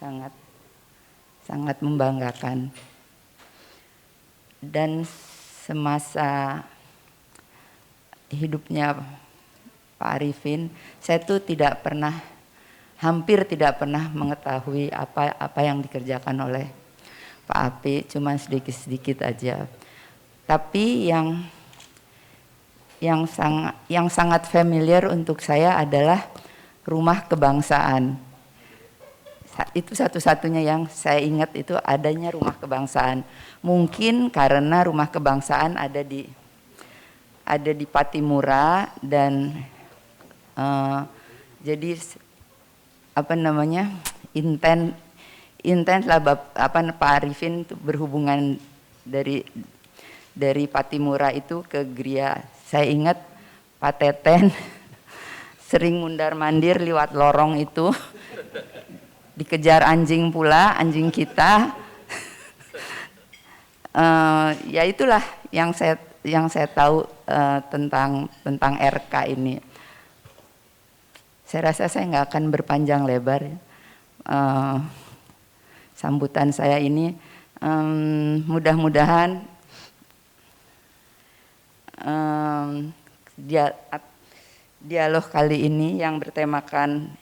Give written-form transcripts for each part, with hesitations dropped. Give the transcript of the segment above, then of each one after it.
sangat sangat membanggakan. Dan semasa hidupnya Pak Arifin, saya tuh hampir tidak pernah mengetahui apa yang dikerjakan oleh Pak Ape, cuma sedikit-sedikit aja. Tapi yang sangat familiar untuk saya adalah rumah kebangsaan. Itu satu-satunya yang saya ingat, itu adanya rumah kebangsaan. Mungkin karena rumah kebangsaan ada di Pattimura dan jadi intens lah Pak Arifin berhubungan dari Pattimura itu ke Gria. Saya ingat Pak Teten sering mundar-mandir lewat lorong itu, dikejar anjing pula, anjing kita. Ya itulah yang saya tahu tentang RK ini. Saya rasa saya nggak akan berpanjang lebar. Sambutan saya ini mudah-mudahan dialog kali ini yang bertemakan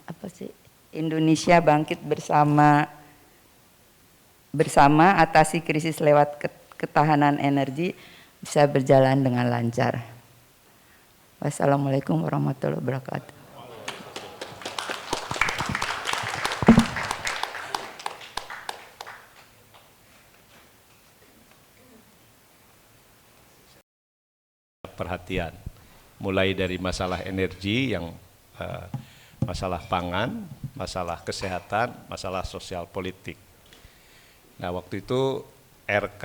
Indonesia bangkit bersama atasi krisis lewat ketahanan energi bisa berjalan dengan lancar. Wassalamualaikum warahmatullahi wabarakatuh. Perhatian, mulai dari masalah energi yang masalah pangan, masalah kesehatan, masalah sosial politik. Nah, waktu itu RK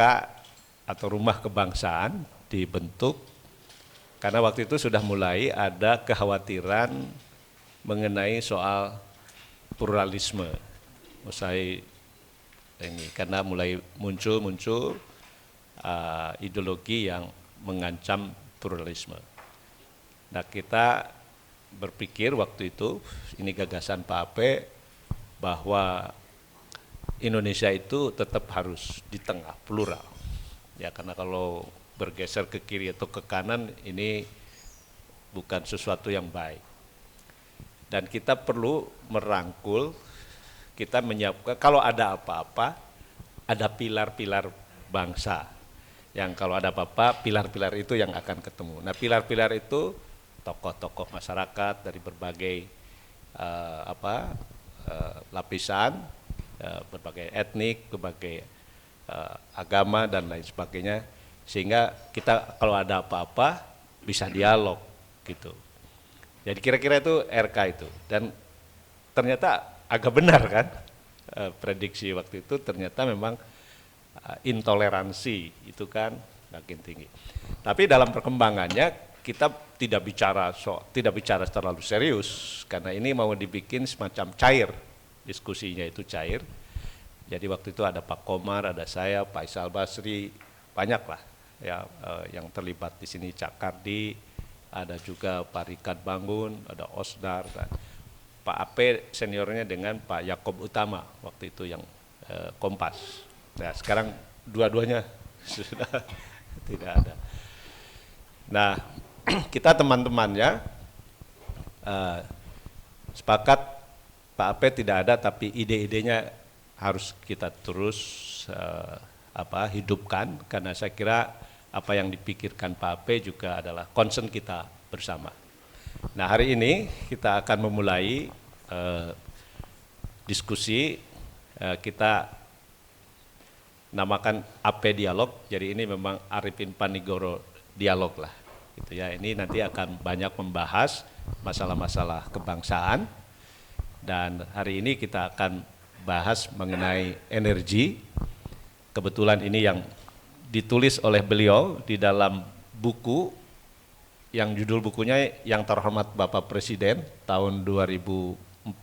atau Rumah Kebangsaan dibentuk karena waktu itu sudah mulai ada kekhawatiran mengenai soal pluralisme. Usai ini karena mulai muncul ideologi yang mengancam pluralisme. Nah, kita berpikir waktu itu, ini gagasan Pak Ape, bahwa Indonesia itu tetap harus di tengah, plural. Ya, karena kalau bergeser ke kiri atau ke kanan, ini bukan sesuatu yang baik. Dan kita perlu merangkul, kita menyiapkan, kalau ada apa-apa, ada pilar-pilar bangsa. Yang kalau ada apa-apa, pilar-pilar itu yang akan ketemu. Nah, pilar-pilar itu tokoh-tokoh masyarakat dari berbagai lapisan, berbagai etnik, berbagai agama dan lain sebagainya, sehingga kita kalau ada apa-apa bisa dialog gitu. Jadi kira-kira itu RK itu, dan ternyata agak benar kan prediksi waktu itu, ternyata memang intoleransi itu kan makin tinggi. Tapi dalam perkembangannya kita tidak bicara terlalu serius karena ini mau dibikin semacam cair, diskusinya itu cair. Jadi waktu itu ada Pak Komar, ada saya, Pak Isal Basri, banyak lah ya yang terlibat di sini, Cak Kardi, ada juga Pak Rikat Bangun, ada Osdar, dan Pak Ape seniornya dengan Pak Yakob Utama waktu itu yang Kompas. Nah, sekarang dua-duanya sudah tidak ada. Nah, kita teman-temannya sepakat Pak Ape tidak ada, tapi ide-idenya harus kita terus hidupkan, karena saya kira apa yang dipikirkan Pak Ape juga adalah concern kita bersama. Nah, hari ini kita akan memulai diskusi, kita namakan AP Dialog, jadi ini memang Arifin Panigoro Dialog lah, gitu ya. Ini nanti akan banyak membahas masalah-masalah kebangsaan, dan hari ini kita akan bahas mengenai energi. Kebetulan ini yang ditulis oleh beliau di dalam buku, yang judul bukunya Yang Terhormat Bapak Presiden tahun 2014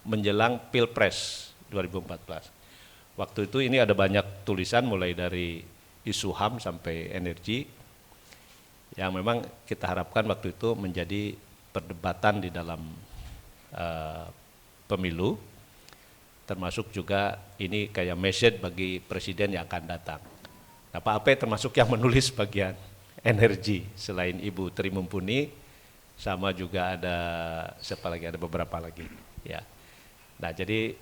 menjelang Pilpres 2014. Waktu itu ini ada banyak tulisan mulai dari isu HAM sampai energi yang memang kita harapkan waktu itu menjadi perdebatan di dalam pemilu. termasuk juga ini kayak message bagi presiden yang akan datang. Nah, Pak Ape termasuk yang menulis bagian energi selain Ibu Tri Mumpuni, sama juga ada siapa lagi, ada beberapa lagi ya. Nah, jadi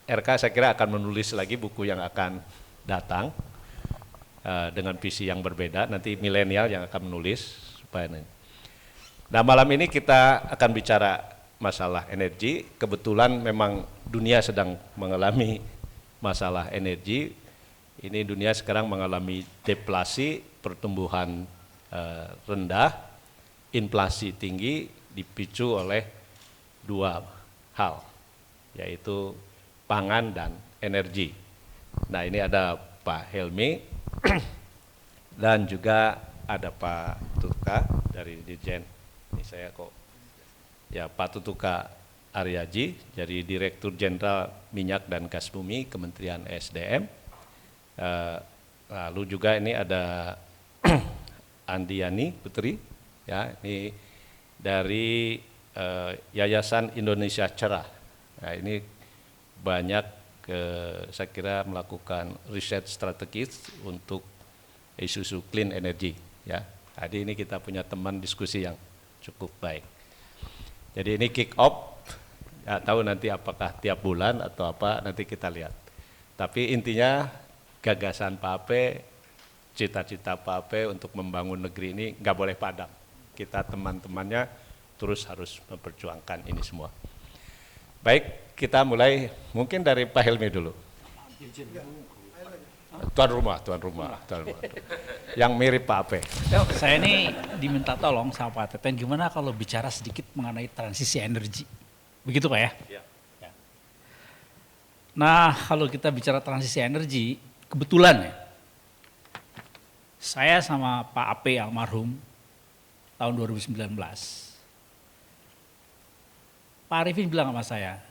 RK saya kira akan menulis lagi buku yang akan datang dengan visi yang berbeda, nanti milenial yang akan menulis supaya nanti. Nah, malam ini kita akan bicara masalah energi. Kebetulan memang dunia sedang mengalami masalah energi. Ini dunia sekarang mengalami deflasi, pertumbuhan rendah, inflasi tinggi dipicu oleh dua hal, yaitu pangan dan energi. Nah, ini ada Pak Helmi dan juga ada Pak Tuka dari Dirjen. Ini saya kok ya, Pak Tutuka Aryaji dari Direktur Jenderal Minyak dan Gas Bumi Kementerian SDM. Lalu juga ini ada Andiani Putri, ya, ini dari Yayasan Indonesia Cerah. Nah, ini banyak saya kira melakukan riset strategis untuk isu-isu clean energy. Ya, tadi ini kita punya teman diskusi yang cukup baik. Jadi ini kick off, nggak tahu nanti apakah tiap bulan atau apa, nanti kita lihat. Tapi intinya gagasan Pak Ape, cita-cita Pak Ape untuk membangun negeri ini nggak boleh padam. Kita teman-temannya terus harus memperjuangkan ini semua. Baik, kita mulai mungkin dari Pak Helmi dulu. Tuan rumah. Yang mirip Pak Ape. Saya ini diminta tolong sama Pak Teten, gimana kalau bicara sedikit mengenai transisi energi. Begitu Pak ya? Ya. Nah, kalau kita bicara transisi energi, kebetulan ya, saya sama Pak Ape almarhum tahun 2019, Pak Arifin bilang sama saya,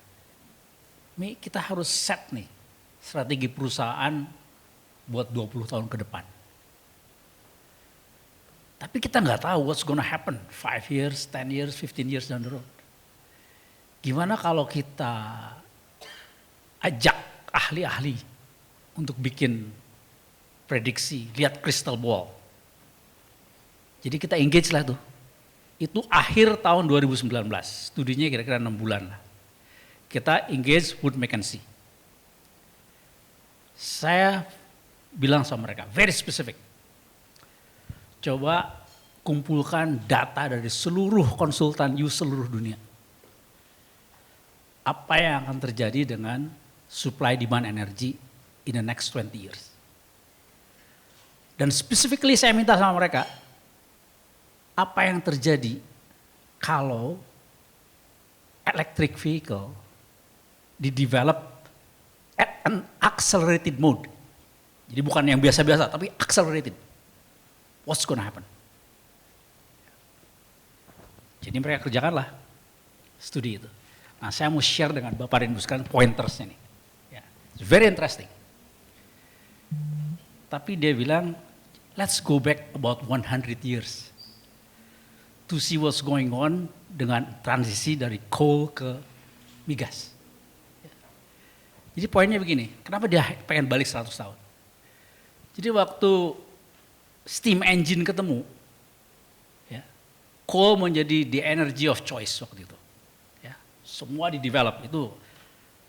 Mi, kita harus set nih strategi perusahaan buat 20 tahun ke depan. Tapi kita nggak tahu what's gonna happen 5 years, 10 years, 15 years down the road. Gimana kalau kita ajak ahli-ahli untuk bikin prediksi, lihat crystal ball. Jadi kita engage lah tuh. Itu akhir tahun 2019, studinya kira-kira 6 bulan lah. Kita engage Wood Mackenzie. Saya bilang sama mereka, very specific. Coba kumpulkan data dari seluruh konsultan seluruh dunia. Apa yang akan terjadi dengan supply demand energi in the next 20 years. Dan specifically saya minta sama mereka, apa yang terjadi kalau electric vehicle di-develop at an accelerated mode. Jadi bukan yang biasa-biasa, tapi accelerated. What's gonna happen? Jadi mereka kerjakanlah studi itu. Nah, saya mau share dengan Bapak dan Ibu sekalian pointersnya nih. Ya, it's very interesting. Tapi dia bilang, let's go back about 100 years to see what's going on dengan transisi dari coal ke migas. Jadi poinnya begini, kenapa dia pengen balik 100 tahun? Jadi waktu steam engine ketemu, ya, coal menjadi the energy of choice waktu itu. Ya, semua di-develop, itu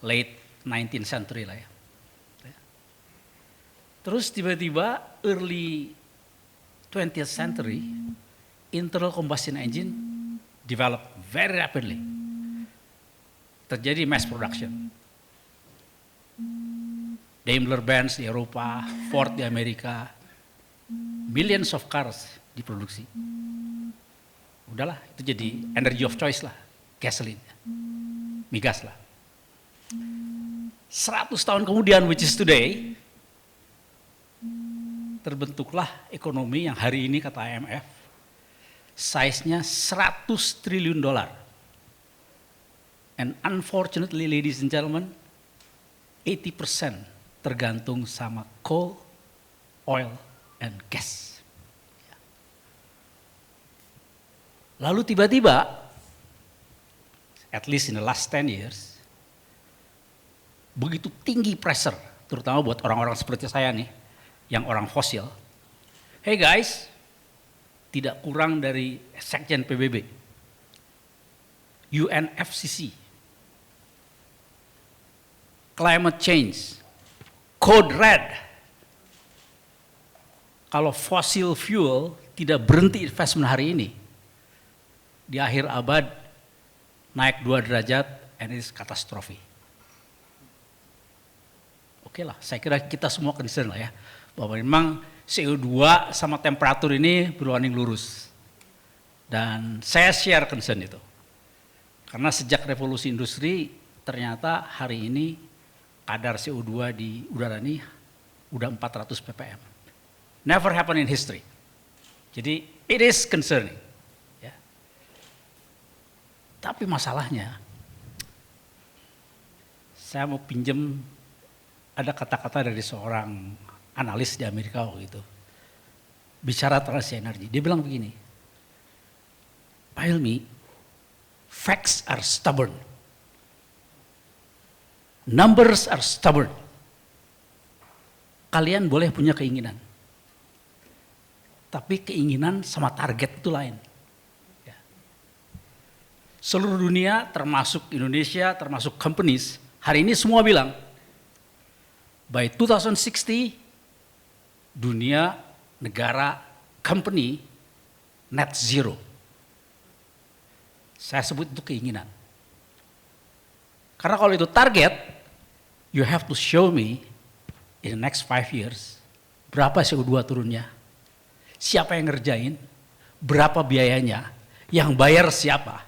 late 19th century lah ya. Terus tiba-tiba early 20th century, internal combustion engine develop very rapidly. Terjadi mass production. Daimler-Benz di Eropa, Ford di Amerika, millions of cars diproduksi. Udahlah, itu jadi energy of choice lah, gasoline, migas lah. 100 tahun kemudian, which is today, terbentuklah ekonomi yang hari ini kata IMF, size-nya $100 triliun. And unfortunately, ladies and gentlemen, 80% tergantung sama coal, oil, and gas. Lalu tiba-tiba, at least in the last 10 years, begitu tinggi pressure, terutama buat orang-orang seperti saya nih, yang orang fosil. Hey guys, tidak kurang dari Sekjen PBB, UNFCCC, climate change, code red. Kalau fossil fuel tidak berhenti investment hari ini, di akhir abad naik 2 derajat, and it is katastrofi. Oke lah, saya kira kita semua concern lah ya, bahwa memang CO2 sama temperatur ini berbanding lurus. Dan saya share concern itu. Karena sejak revolusi industri, ternyata hari ini kadar CO2 di udara ini udah 400 ppm. Never happened in history. Jadi it is concerning. Ya. Tapi masalahnya, saya mau pinjam ada kata-kata dari seorang analis di Amerika waktu itu. Bicara transisi energi. Dia bilang begini, Pak Hilmi, facts are stubborn. Numbers are stubborn. Kalian boleh punya keinginan. Tapi keinginan sama target itu lain. Ya. Seluruh dunia termasuk Indonesia, termasuk companies, hari ini semua bilang, by 2060, dunia, negara, company, net zero. Saya sebut itu keinginan. Karena kalau itu target, you have to show me in the next 5 years, berapa CO2 turunnya, siapa yang ngerjain, berapa biayanya, yang bayar siapa.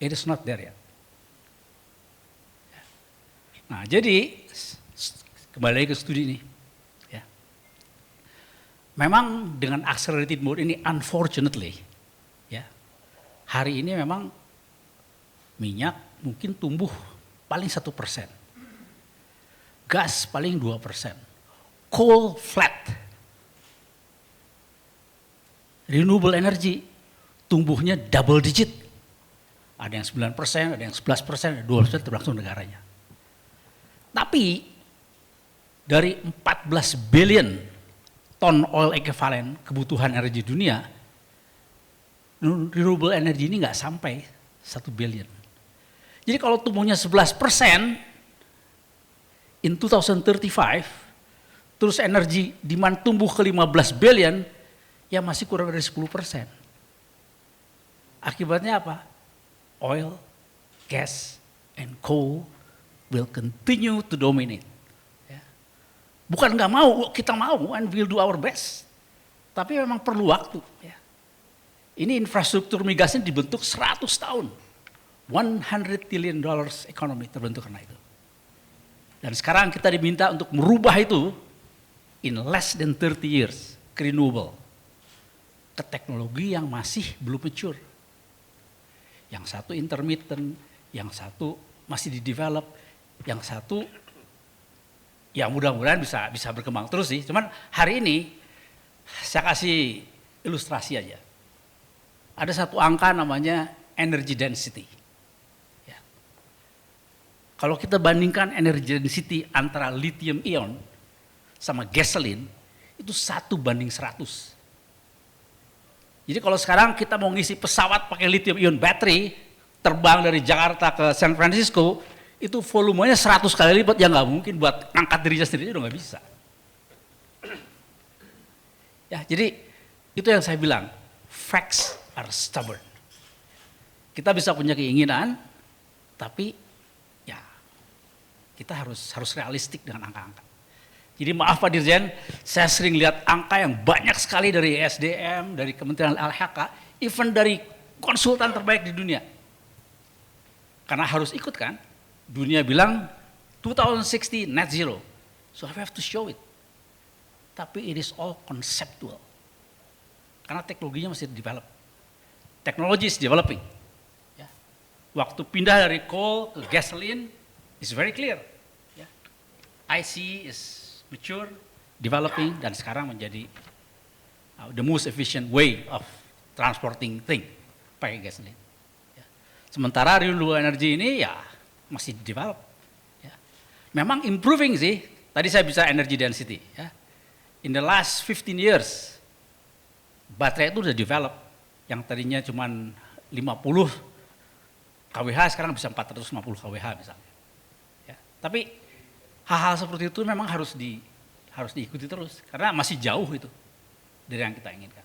It is not there yet. Nah, jadi kembali lagi ke studi ini. Ya. Memang dengan accelerated mode ini, unfortunately, ya, hari ini memang minyak mungkin tumbuh paling 1%, gas paling 2%, coal flat, renewable energy tumbuhnya double digit, ada yang 9%, ada yang 11%, ada 12% tergantung negaranya. Tapi dari 14 billion ton oil equivalent kebutuhan energi dunia, renewable energy ini nggak sampai 1 billion. Jadi kalau tumbuhnya 11% in 2035, terus energi demand tumbuh ke 15 billion, ya masih kurang dari 10%. Akibatnya apa? Oil, gas, and coal will continue to dominate. Ya. Bukan nggak mau, kita mau, and we'll do our best. Tapi memang perlu waktu. Ya. Ini infrastruktur migasnya dibentuk 100 tahun. $100 trillion ekonomi terbentuk karena itu. Dan sekarang kita diminta untuk merubah itu in less than 30 years ke renewable, ke teknologi yang masih belum mature. Yang satu intermittent, yang satu masih di-develop, yang satu ya mudah-mudahan bisa berkembang terus sih. Cuman hari ini saya kasih ilustrasi aja. Ada satu angka namanya energy density. Ya. Kalau kita bandingkan energy density antara lithium ion sama gasoline, itu 1:100. Jadi kalau sekarang kita mau ngisi pesawat pakai lithium ion battery, terbang dari Jakarta ke San Francisco, itu volumenya 100 kali lipat, ya nggak mungkin buat angkat dirinya sendiri udah nggak bisa. Ya, jadi itu yang saya bilang, facts are stubborn. Kita bisa punya keinginan, tapi ya kita harus realistik dengan angka-angka. Jadi maaf Pak Dirjen, saya sering lihat angka yang banyak sekali dari SDM, dari Kementerian LHK, even dari konsultan terbaik di dunia. Karena harus ikut kan, dunia bilang 2060 net zero, so I have to show it. Tapi it is all conceptual. Karena teknologinya masih develop. Technology is developing. Ya. Waktu pindah dari coal ke gasoline is very clear. Ya. IC is mature, developing, dan sekarang menjadi the most efficient way of transporting thing, pakai gasoline. Ya. Sementara renewable energy ini ya masih develop. memang improving sih. Tadi saya bisa energy density. Ya. In the last 15 years, baterai itu udah develop. Yang tadinya cuma 50 kWh, sekarang bisa 450 kWh misalnya. Ya. Tapi hal-hal seperti itu memang harus diikuti terus, karena masih jauh itu dari yang kita inginkan.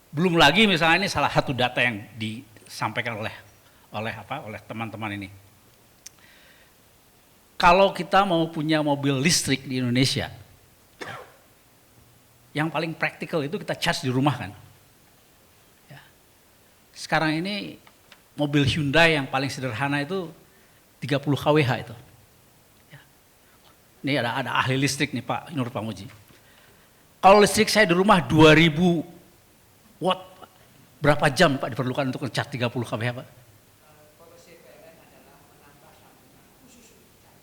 Belum lagi misalnya ini salah satu data yang disampaikan oleh teman-teman ini. Kalau kita mau punya mobil listrik di Indonesia, yang paling praktikal itu kita charge di rumah kan. Ya. Sekarang ini mobil Hyundai yang paling sederhana itu 30 kWh itu. Ya. Ini ada ahli listrik nih Pak Nur Pamuji. Kalau listrik saya di rumah 2000 watt, berapa jam Pak diperlukan untuk nge-charge 30 kWh Pak?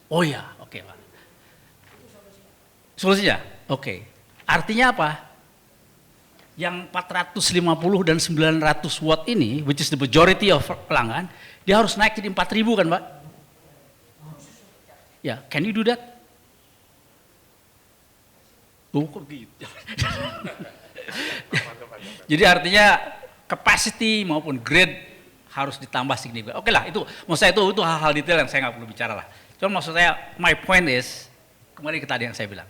Oh iya, oke Pak. Solusinya? Oke. Artinya apa? Yang 450 dan 900 watt ini, which is the majority of pelanggan, dia harus naik jadi 4.000 kan Pak? Ya, can you do that? Oh, kok gitu? Jadi artinya capacity maupun grade harus ditambah signifikan. Oke lah, itu maksud saya itu hal-hal detail yang saya nggak perlu bicara lah. Cuma maksud saya, my point is, kembali ke tadi yang saya bilang,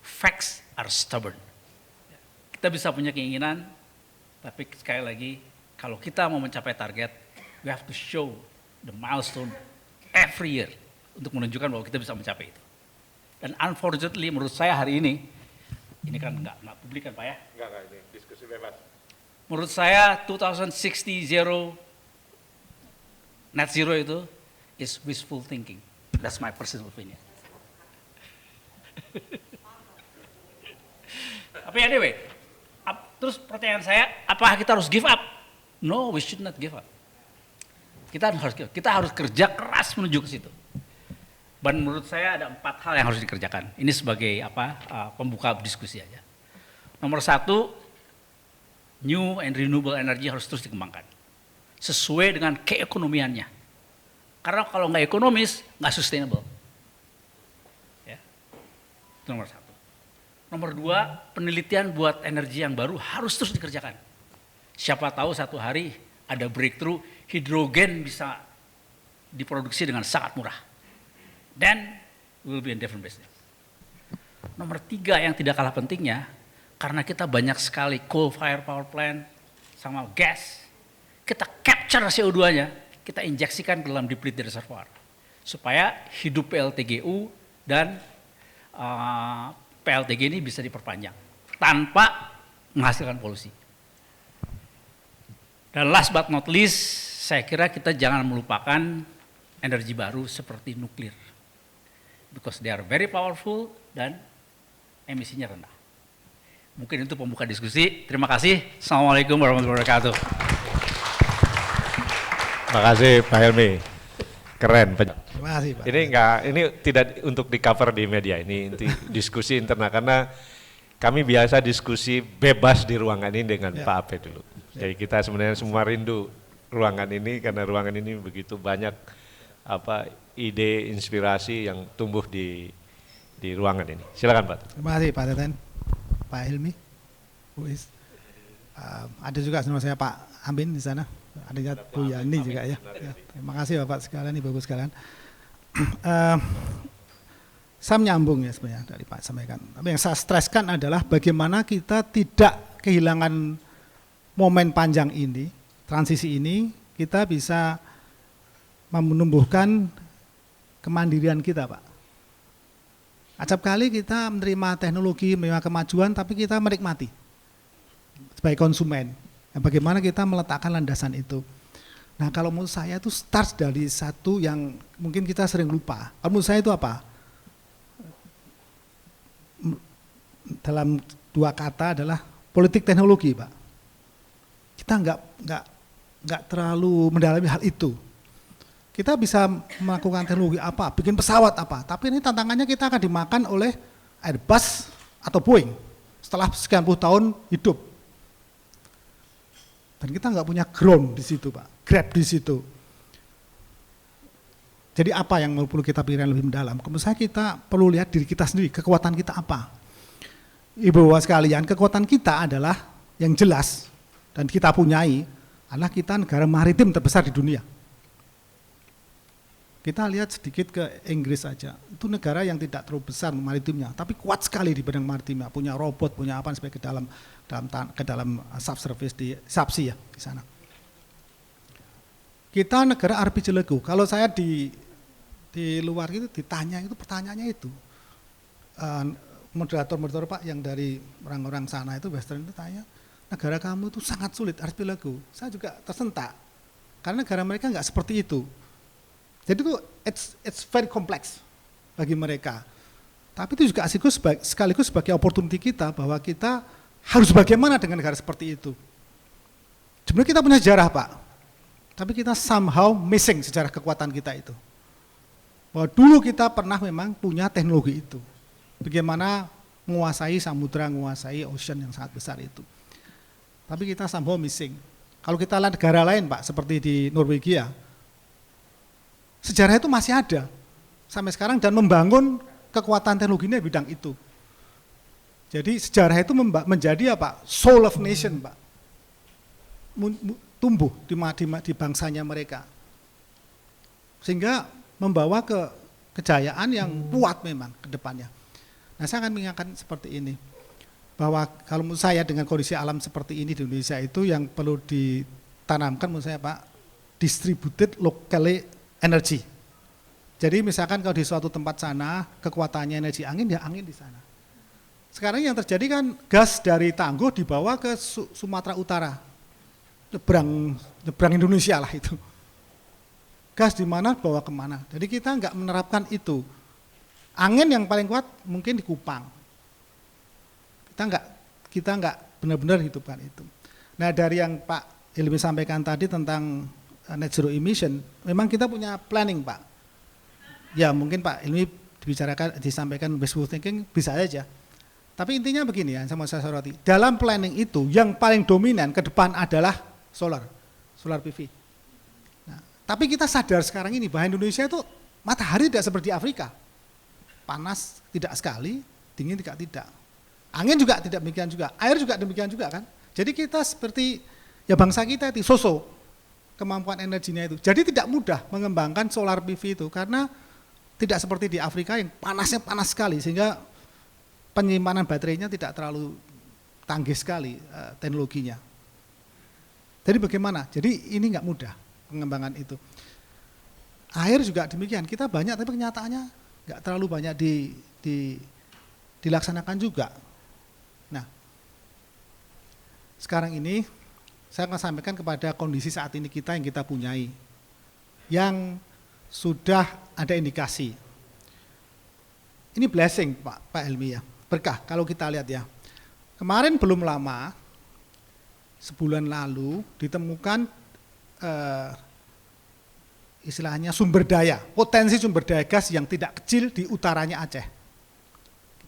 facts are stubborn. Kita bisa punya keinginan, tapi sekali lagi, kalau kita mau mencapai target, we have to show the milestone every year untuk menunjukkan bahwa kita bisa mencapai itu. Dan unfortunately, menurut saya hari ini kan nggak publik kan Pak ya? Enggak, ini diskusi bebas. Menurut saya 2060 net zero itu is wishful thinking. That's my personal opinion. Tapi anyway, terus pertanyaan saya, apakah kita harus give up? No, we should not give up. Kita harus kerja keras menuju ke situ. Dan menurut saya ada 4 hal yang harus dikerjakan. Ini sebagai pembuka diskusi aja. Nomor 1, new and renewable energy harus terus dikembangkan sesuai dengan keekonomiannya. Karena kalau nggak ekonomis, nggak sustainable. Ya. Itu nomor 1. Nomor 2, penelitian buat energi yang baru harus terus dikerjakan. Siapa tahu satu hari ada breakthrough, hidrogen bisa diproduksi dengan sangat murah. Then we will be in different business. Nomor 3 yang tidak kalah pentingnya, karena kita banyak sekali coal fire power plant sama gas, kita capture CO2-nya, kita injeksikan ke dalam depleted reservoir supaya hidup PLTGU dan PLTG ini bisa diperpanjang tanpa menghasilkan polusi. Dan last but not least, saya kira kita jangan melupakan energi baru seperti nuklir, because they are very powerful dan emisinya rendah. Mungkin itu pembuka diskusi. Terima kasih. Assalamualaikum warahmatullahi wabarakatuh. Terima kasih Pak Helmi, keren. Terima kasih Pak. Ini tidak untuk di cover di media, ini diskusi internal karena kami biasa diskusi bebas di ruangan ini dengan Pak Ape dulu. Jadi kita sebenarnya semua rindu ruangan ini karena ruangan ini begitu banyak ide, inspirasi yang tumbuh di ruangan ini. Silakan Pak. Terima kasih Pak Teten, Pak Helmi, ada juga sama saya Pak Amin di sana. Adanya Bu Yani juga ya. Terima kasih Bapak sekalian, Ibu sekalian. Saya menyambung ya sebenarnya dari Pak sampaikan. Tapi yang saya streskan adalah bagaimana kita tidak kehilangan momen panjang ini, transisi ini, kita bisa menumbuhkan kemandirian kita Pak. Acap kali kita menerima teknologi, menerima kemajuan, tapi kita menikmati sebagai konsumen. Bagaimana kita meletakkan landasan itu. Nah kalau menurut saya itu start dari satu yang mungkin kita sering lupa. Kalau menurut saya itu apa? Dalam 2 kata adalah politik teknologi Pak. Kita nggak terlalu mendalami hal itu. Kita bisa melakukan teknologi apa, bikin pesawat apa, tapi ini tantangannya kita akan dimakan oleh Airbus atau Boeing setelah sekian puluh tahun hidup. Dan kita nggak punya ground di situ Pak, grab di situ. Jadi apa yang perlu kita pikirkan lebih mendalam? Menurut saya kita perlu lihat diri kita sendiri, kekuatan kita apa. Ibu bapak sekalian, kekuatan kita adalah yang jelas dan kita punyai adalah kita negara maritim terbesar di dunia. Kita lihat sedikit ke Inggris saja, itu negara yang tidak terlalu besar maritimnya, tapi kuat sekali di bidang maritimnya, punya robot, punya apa sampai ke dalam subsurface di subsea ya di sana. Kita negara archipelago. Kalau saya di luar itu ditanya itu pertanyaannya itu moderator Pak yang dari orang-orang sana itu Western itu tanya, negara kamu itu sangat sulit archipelago. Saya juga tersentak karena negara mereka nggak seperti itu. Jadi itu it's very complex bagi mereka. Tapi itu juga sekaligus sebagai opportunity kita bahwa kita harus bagaimana dengan negara seperti itu. Sebenarnya kita punya sejarah Pak, tapi kita somehow missing sejarah kekuatan kita itu. Bahwa dulu kita pernah memang punya teknologi itu. Bagaimana menguasai samudra, menguasai ocean yang sangat besar itu. Tapi kita somehow missing. Kalau kita lihat negara lain Pak, seperti di Norwegia, sejarah itu masih ada sampai sekarang dan membangun kekuatan teknologinya di bidang itu. Jadi sejarah itu menjadi apa? Soul of nation Pak. Tumbuh di bangsanya mereka. Sehingga membawa ke kejayaan yang kuat memang ke depannya. Nah saya akan mengingatkan seperti ini, bahwa kalau menurut saya dengan kondisi alam seperti ini di Indonesia itu yang perlu ditanamkan menurut saya Pak, distributed locally energy. Jadi misalkan kalau di suatu tempat sana kekuatannya energi angin, ya angin di sana. Sekarang yang terjadi kan gas dari Tangguh dibawa ke Sumatera Utara, nyebrang Indonesia lah itu. Gas di mana bawa kemana? Jadi kita nggak menerapkan itu. Angin yang paling kuat mungkin di Kupang. Kita nggak benar-benar hidupkan itu. Nah dari yang Pak Hilmi sampaikan tadi tentang net zero emission, memang kita punya planning Pak. Ya mungkin Pak Hilmi disampaikan wishful thinking bisa aja. Tapi intinya begini ya, sama saya soroti. Dalam planning itu yang paling dominan ke depan adalah solar PV. Nah, tapi kita sadar sekarang ini bahwa Indonesia itu matahari tidak seperti Afrika. Panas tidak sekali, dingin tidak. Angin juga tidak demikian juga, air juga demikian juga kan. Jadi kita seperti ya bangsa kita itu sosok kemampuan energinya itu. Jadi tidak mudah mengembangkan solar PV itu karena tidak seperti di Afrika yang panasnya panas sekali sehingga penyimpanan baterainya tidak terlalu tangguh sekali teknologinya. Jadi bagaimana? Jadi ini nggak mudah pengembangan itu. Air juga demikian, kita banyak tapi kenyataannya nggak terlalu banyak dilaksanakan juga. Nah, sekarang ini saya akan sampaikan kepada kondisi saat ini kita yang kita punyai, yang sudah ada indikasi. Ini blessing Pak Helmi ya, berkah kalau kita lihat ya. Kemarin belum lama, sebulan lalu ditemukan istilahnya sumber daya, potensi sumber daya gas yang tidak kecil di utaranya Aceh.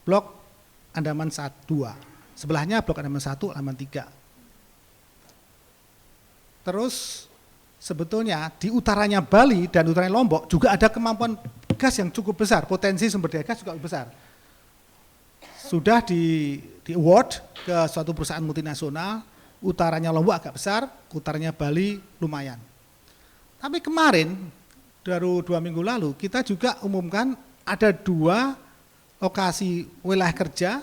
Blok Andaman 1, 2, sebelahnya blok Andaman 1, Andaman 3. Terus sebetulnya di utaranya Bali dan utaranya Lombok juga ada kemampuan gas yang cukup besar, potensi sumber daya gas juga besar. Sudah di award ke suatu perusahaan multinasional, utaranya Lombok agak besar, utaranya Bali lumayan. Tapi kemarin, baru 2 minggu lalu, kita juga umumkan ada 2 lokasi wilayah kerja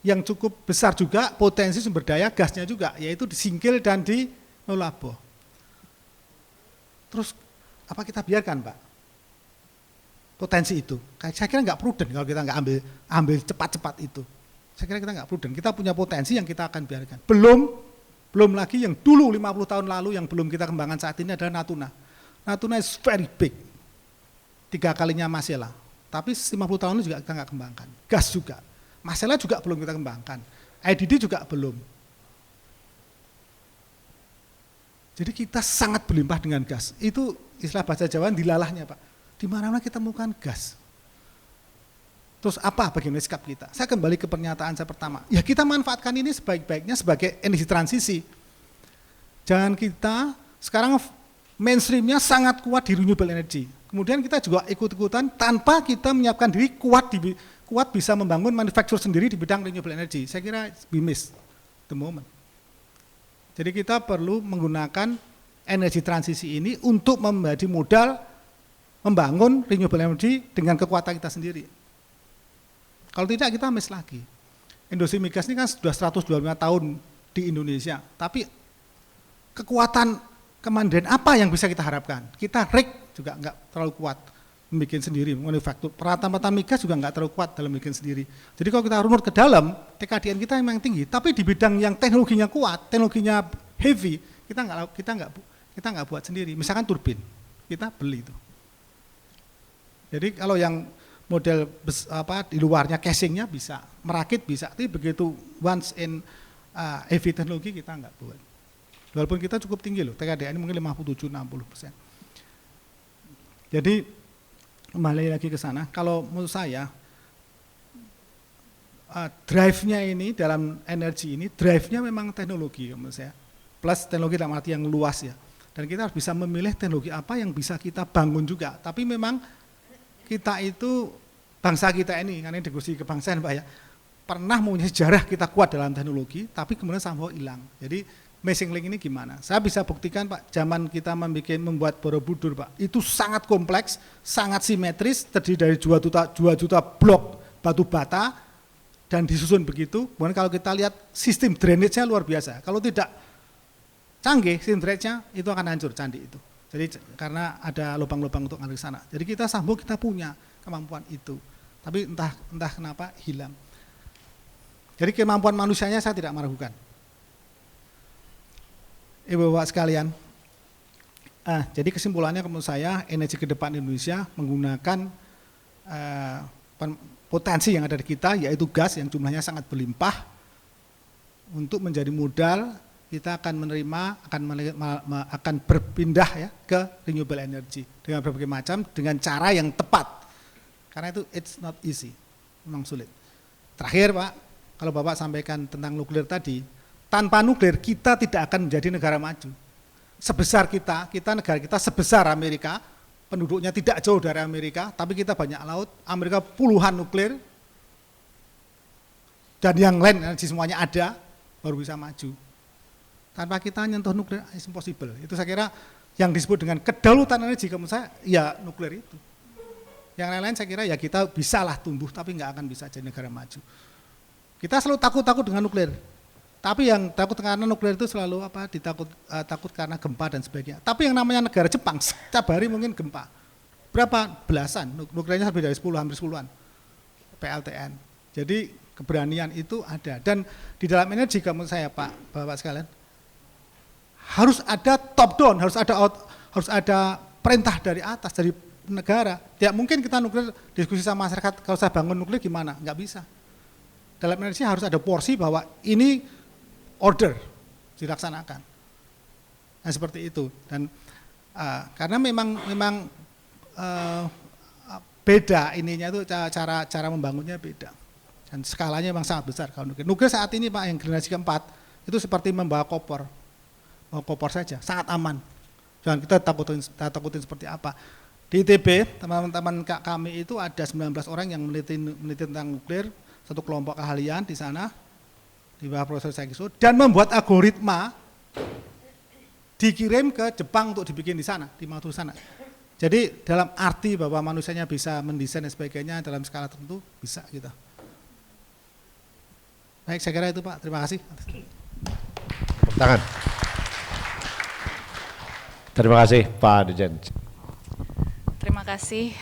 yang cukup besar juga potensi sumber daya gasnya juga, yaitu di Singkil dan di Nolabo. Terus apa kita biarkan Pak? Potensi itu. Saya kira nggak prudent kalau kita nggak ambil cepat-cepat itu. Saya kira kita nggak prudent. Kita punya potensi yang kita akan biarkan. Belum lagi yang dulu 50 tahun lalu yang belum kita kembangkan saat ini adalah Natuna. Natuna is very big. 3 kalinya Masela. Tapi 50 tahun lalu juga kita nggak kembangkan. Gas juga. Masela juga belum kita kembangkan. IDD juga belum. Jadi kita sangat berlimpah dengan gas. Itu istilah bahasa Jawa dilalahnya Pak. Di mana-mana kita temukan gas. Terus apa bagaimana sikap kita? Saya kembali ke pernyataan saya pertama. Ya kita manfaatkan ini sebaik-baiknya sebagai energi transisi. Jangan kita sekarang mainstreamnya sangat kuat di renewable energy. Kemudian kita juga ikut-ikutan tanpa kita menyiapkan diri kuat bisa membangun manufaktur sendiri di bidang renewable energy. Saya kira we miss the moment. Jadi kita perlu menggunakan energi transisi ini untuk menjadi modal membangun renewable energy dengan kekuatan kita sendiri. Kalau tidak kita miss lagi. Industri migas ini kan sudah 125 tahun di Indonesia, tapi kekuatan kemandirian apa yang bisa kita harapkan? Kita rig juga nggak terlalu kuat membuat sendiri, manufaktur. Peralatan migas juga nggak terlalu kuat dalam membuat sendiri. Jadi kalau kita runut ke dalam, TKDN kita memang tinggi, tapi di bidang yang teknologinya kuat, teknologinya heavy, kita nggak buat sendiri. Misalkan turbin, kita beli itu. Jadi kalau yang model di luarnya casingnya bisa, merakit bisa, tapi begitu once in heavy teknologi kita nggak buat. Walaupun kita cukup tinggi loh, TKDN mungkin 57-60%. Jadi kembali lagi ke sana, kalau menurut saya drive-nya ini dalam energi ini, drive-nya memang teknologi menurut saya, plus teknologi dalam arti yang luas ya. Dan kita harus bisa memilih teknologi apa yang bisa kita bangun juga, tapi memang kita itu, bangsa kita ini, karena diskusi kebangsaan Pak ya, pernah mempunyai sejarah kita kuat dalam teknologi, tapi kemudian somehow hilang. Jadi missing link ini gimana? Saya bisa buktikan Pak, zaman kita membuat Borobudur Pak, itu sangat kompleks, sangat simetris, terdiri dari 2 juta blok batu bata, dan disusun begitu. Kemudian kalau kita lihat sistem drainage-nya luar biasa. Kalau tidak canggih, sistem drainage-nya itu akan hancur candi itu. Jadi karena ada lubang-lubang untuk ngalir ke sana. Jadi kita sambung, kita punya kemampuan itu. Tapi entah kenapa hilang. Jadi kemampuan manusianya saya tidak meragukan. Ibu-bapak sekalian, jadi kesimpulannya menurut saya energi ke depan Indonesia menggunakan potensi yang ada di kita, yaitu gas yang jumlahnya sangat berlimpah, untuk menjadi modal kita akan akan berpindah ya ke renewable energy dengan berbagai macam, dengan cara yang tepat. Karena itu it's not easy, memang sulit. Terakhir Pak, kalau Bapak sampaikan tentang nuklir tadi, tanpa nuklir kita tidak akan menjadi negara maju. Sebesar kita negara kita sebesar Amerika, penduduknya tidak jauh dari Amerika, tapi kita banyak laut, Amerika puluhan nuklir, dan yang lain energi semuanya ada, baru bisa maju. Tanpa kita nyentuh nuklir, it's impossible. Itu saya kira yang disebut dengan kedaulatan energi, menurut saya, ya nuklir itu. Yang lain-lain saya kira ya kita bisalah tumbuh, tapi nggak akan bisa jadi negara maju. Kita selalu takut dengan nuklir. Tapi yang takut karena nuklir itu selalu takut karena gempa dan sebagainya. Tapi yang namanya negara Jepang, setiap hari mungkin gempa. Berapa belasan, nuklirnya lebih dari 10, hampir 10-an PLTN. Jadi keberanian itu ada. Dan di dalam energi, menurut saya Pak, Bapak sekalian, harus ada top down, harus ada perintah dari atas, dari negara. Tidak mungkin kita nuklir diskusi sama masyarakat, kalau saya bangun nuklir gimana? Nggak bisa. Dalam energi harus ada porsi bahwa ini order dilaksanakan. Nah seperti itu. Dan karena memang beda ininya itu cara membangunnya beda. Dan skalanya memang sangat besar kalau nuklir. Nuklir saat ini Pak yang generasi keempat itu seperti membawa koper. Kopor saja, sangat aman. Jangan kita takutin seperti apa. Di ITB, teman-teman kami itu ada 19 orang yang meneliti tentang nuklir, satu kelompok keahlian di sana, di bawah Profesor Sakiso, dan membuat algoritma dikirim ke Jepang untuk dibikin di sana, di Mato sana. Jadi dalam arti bahwa manusianya bisa mendesain dan sebagainya dalam skala tertentu, bisa gitu. Baik, saya kira itu Pak, terima kasih. Tepuk tangan. Terima kasih Pak Dirjen. Terima kasih.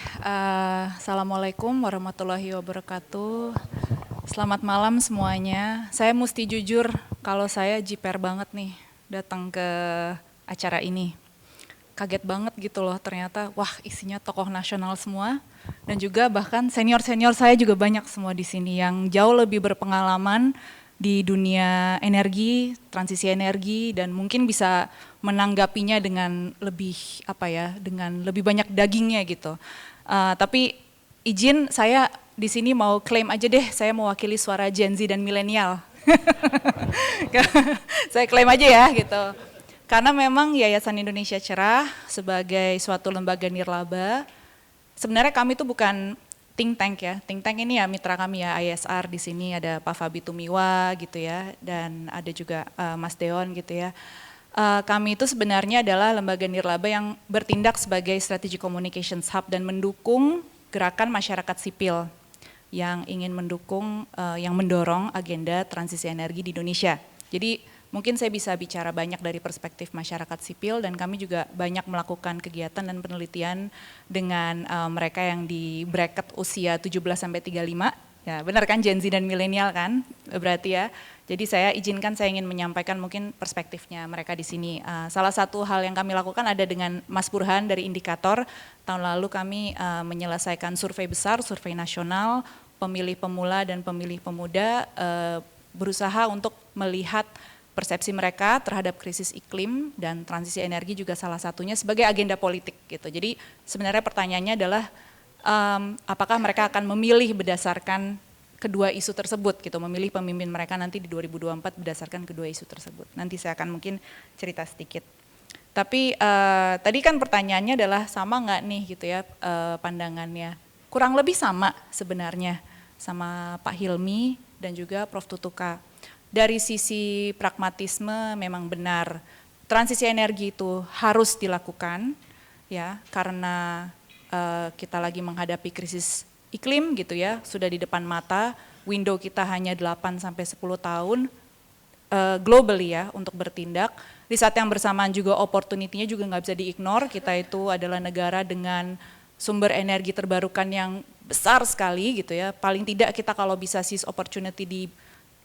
Assalamualaikum warahmatullahi wabarakatuh. Selamat malam semuanya. Saya mesti jujur kalau saya jiper banget nih datang ke acara ini. Kaget banget gitu loh, ternyata wah isinya tokoh nasional semua, dan juga bahkan senior-senior saya juga banyak semua di sini yang jauh lebih berpengalaman di dunia energi, transisi energi, dan mungkin bisa menanggapinya dengan lebih dengan lebih banyak dagingnya gitu. Tapi izin saya di sini mau klaim aja deh, saya mewakili suara Gen Z dan milenial. Saya klaim aja ya gitu. Karena memang Yayasan Indonesia Cerah sebagai suatu lembaga nirlaba sebenarnya kami itu bukan think tank ya. Think tank ini ya mitra kami ya, ISR di sini ada Pak Fabi Tumiwa gitu ya, dan ada juga Mas Deon gitu ya. Kami itu sebenarnya adalah lembaga nirlaba yang bertindak sebagai Strategic Communications Hub dan mendukung gerakan masyarakat sipil yang ingin mendukung, yang mendorong agenda transisi energi di Indonesia. Jadi mungkin saya bisa bicara banyak dari perspektif masyarakat sipil dan kami juga banyak melakukan kegiatan dan penelitian dengan mereka yang di bracket usia 17-35. Ya benar kan, Gen Z dan milenial kan berarti ya. Jadi saya ingin menyampaikan mungkin perspektifnya mereka di sini. Salah satu hal yang kami lakukan ada dengan Mas Burhan dari Indikator. Tahun lalu kami menyelesaikan survei besar, survei nasional, pemilih pemula dan pemilih pemuda berusaha untuk melihat persepsi mereka terhadap krisis iklim dan transisi energi juga salah satunya sebagai agenda politik gitu. Jadi sebenarnya pertanyaannya adalah apakah mereka akan memilih berdasarkan kedua isu tersebut gitu, memilih pemimpin mereka nanti di 2024 berdasarkan kedua isu tersebut. Nanti saya akan mungkin cerita sedikit. Tapi tadi kan pertanyaannya adalah sama nggak nih gitu ya pandangannya. Kurang lebih sama sebenarnya sama Pak Hilmi dan juga Prof. Tutuka. Dari sisi pragmatisme memang benar transisi energi itu harus dilakukan ya karena kita lagi menghadapi krisis iklim gitu ya, sudah di depan mata, window kita hanya 8 sampai 10 tahun globally ya untuk bertindak. Di saat yang bersamaan juga opportunity-nya juga nggak bisa diignore, kita itu adalah negara dengan sumber energi terbarukan yang besar sekali gitu ya, paling tidak kita kalau bisa seize opportunity di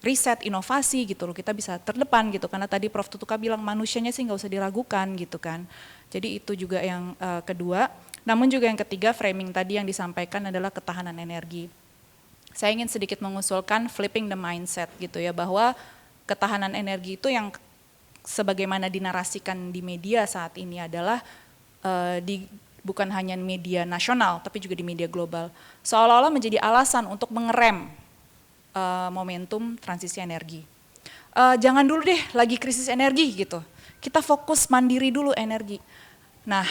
riset, inovasi gitu loh, kita bisa terdepan gitu, karena tadi Prof. Tutuka bilang manusianya sih nggak usah diragukan gitu kan. Jadi itu juga yang kedua, namun juga yang ketiga framing tadi yang disampaikan adalah ketahanan energi. Saya ingin sedikit mengusulkan flipping the mindset gitu ya, bahwa ketahanan energi itu yang sebagaimana dinarasikan di media saat ini adalah bukan hanya media nasional tapi juga di media global, seolah-olah menjadi alasan untuk mengerem momentum transisi energi. Jangan dulu deh lagi krisis energi gitu, kita fokus mandiri dulu energi. Nah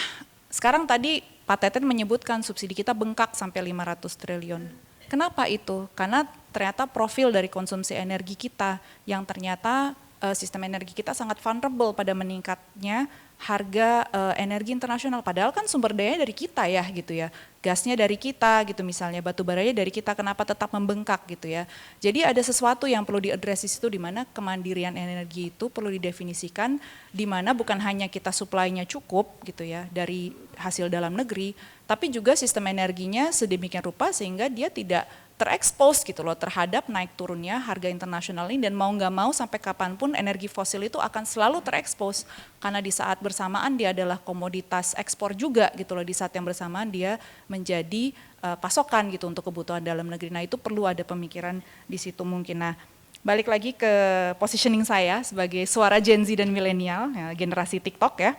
sekarang tadi Pak Teten menyebutkan subsidi kita bengkak sampai 500 triliun. Kenapa itu? Karena ternyata profil dari konsumsi energi kita yang ternyata sistem energi kita sangat vulnerable pada meningkatnya harga energi internasional. Padahal kan sumber dayanya dari kita ya gitu ya, gasnya dari kita gitu misalnya, batu baranya dari kita, kenapa tetap membengkak gitu ya. Jadi ada sesuatu yang perlu diadres di situ, di mana kemandirian energi itu perlu didefinisikan, di mana bukan hanya kita supply-nya cukup gitu ya dari hasil dalam negeri, tapi juga sistem energinya sedemikian rupa sehingga dia tidak terekspos gitu loh terhadap naik turunnya harga internasional ini, dan mau nggak mau sampai kapanpun energi fosil itu akan selalu terekspos karena di saat bersamaan dia adalah komoditas ekspor juga gitu loh, di saat yang bersamaan dia menjadi pasokan gitu untuk kebutuhan dalam negeri. Nah itu perlu ada pemikiran di situ mungkin. Nah balik lagi ke positioning saya sebagai suara Gen Z dan milenial ya, generasi TikTok ya.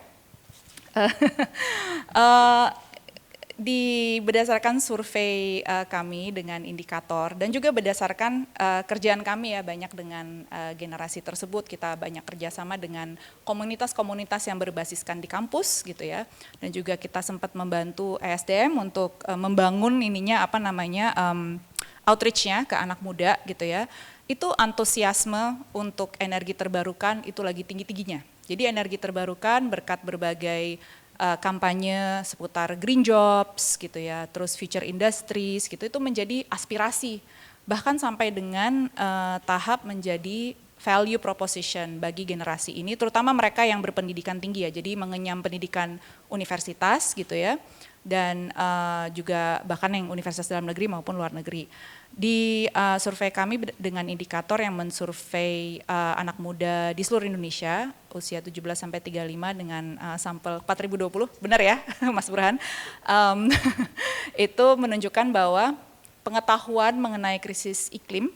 Berdasarkan survei kami dengan Indikator dan juga berdasarkan kerjaan kami ya banyak dengan generasi tersebut, kita banyak kerjasama dengan komunitas-komunitas yang berbasiskan di kampus gitu ya, dan juga kita sempat membantu ESDM untuk membangun outreach-nya ke anak muda gitu ya. Itu antusiasme untuk energi terbarukan itu lagi tinggi-tingginya. Jadi energi terbarukan berkat berbagai kampanye seputar green jobs gitu ya, terus future industries gitu, itu menjadi aspirasi, bahkan sampai dengan tahap menjadi value proposition bagi generasi ini, terutama mereka yang berpendidikan tinggi ya, jadi mengenyam pendidikan universitas gitu ya, dan juga bahkan yang universitas dalam negeri maupun luar negeri. Di survei kami dengan Indikator yang mensurvei anak muda di seluruh Indonesia usia 17-35 dengan sampel 4020, benar ya Mas Burhan, itu menunjukkan bahwa pengetahuan mengenai krisis iklim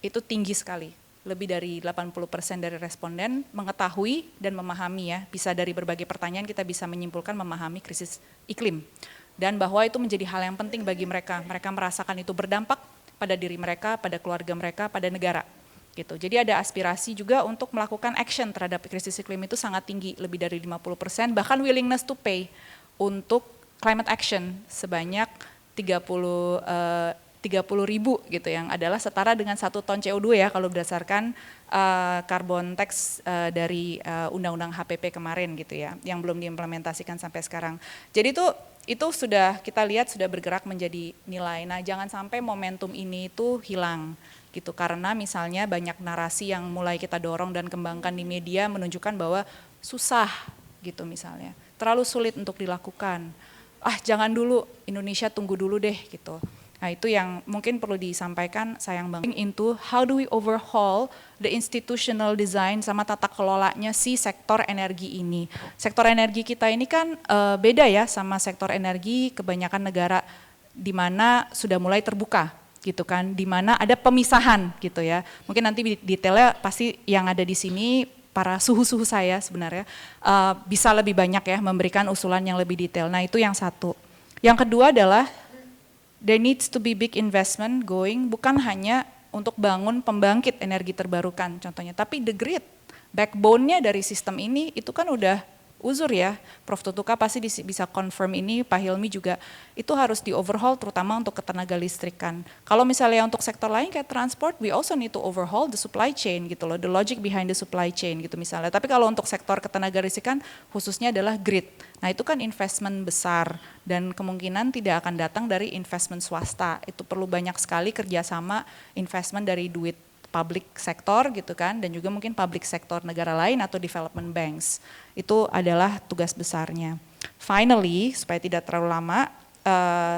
itu tinggi sekali. Lebih dari 80% dari responden mengetahui dan memahami ya, bisa dari berbagai pertanyaan kita bisa menyimpulkan memahami krisis iklim. Dan bahwa itu menjadi hal yang penting bagi mereka, mereka merasakan itu berdampak pada diri mereka, pada keluarga mereka, pada negara. Gitu. Jadi ada aspirasi juga untuk melakukan action terhadap krisis iklim itu sangat tinggi, lebih dari 50%, bahkan willingness to pay untuk climate action sebanyak 30.000 gitu, yang adalah setara dengan 1 ton CO2 ya kalau berdasarkan carbon tax dari undang-undang HPP kemarin gitu ya, yang belum diimplementasikan sampai sekarang. Jadi itu sudah kita lihat sudah bergerak menjadi nilai. Nah, jangan sampai momentum ini itu hilang gitu, karena misalnya banyak narasi yang mulai kita dorong dan kembangkan di media menunjukkan bahwa susah gitu misalnya, terlalu sulit untuk dilakukan. Jangan dulu, Indonesia tunggu dulu deh gitu. Nah, itu yang mungkin perlu disampaikan, sayang banget. Into how do we overhaul the institutional design sama tata kelolanya si sektor energi ini. Sektor energi kita ini kan beda ya sama sektor energi kebanyakan negara di mana sudah mulai terbuka gitu kan, di mana ada pemisahan gitu ya. Mungkin nanti detailnya pasti yang ada di sini para suhu-suhu saya sebenarnya bisa lebih banyak ya memberikan usulan yang lebih detail. Nah, itu yang satu. Yang kedua adalah there needs to be big investment going, bukan hanya untuk bangun pembangkit energi terbarukan contohnya, tapi the grid, backbone-nya dari sistem ini itu kan udah uzur ya. Prof. Tutuka pasti bisa confirm ini, Pak Hilmi juga, itu harus di overhaul terutama untuk ketenaga listrikan. Kalau misalnya untuk sektor lain kayak transport, we also need to overhaul the supply chain gitu loh, the logic behind the supply chain gitu misalnya. Tapi kalau untuk sektor ketenaga listrikan khususnya adalah grid. Nah, itu kan investment besar dan kemungkinan tidak akan datang dari investment swasta. Itu perlu banyak sekali kerjasama investment dari duit public sektor gitu kan, dan juga mungkin public sektor negara lain atau development banks. Itu adalah tugas besarnya. Finally, supaya tidak terlalu lama,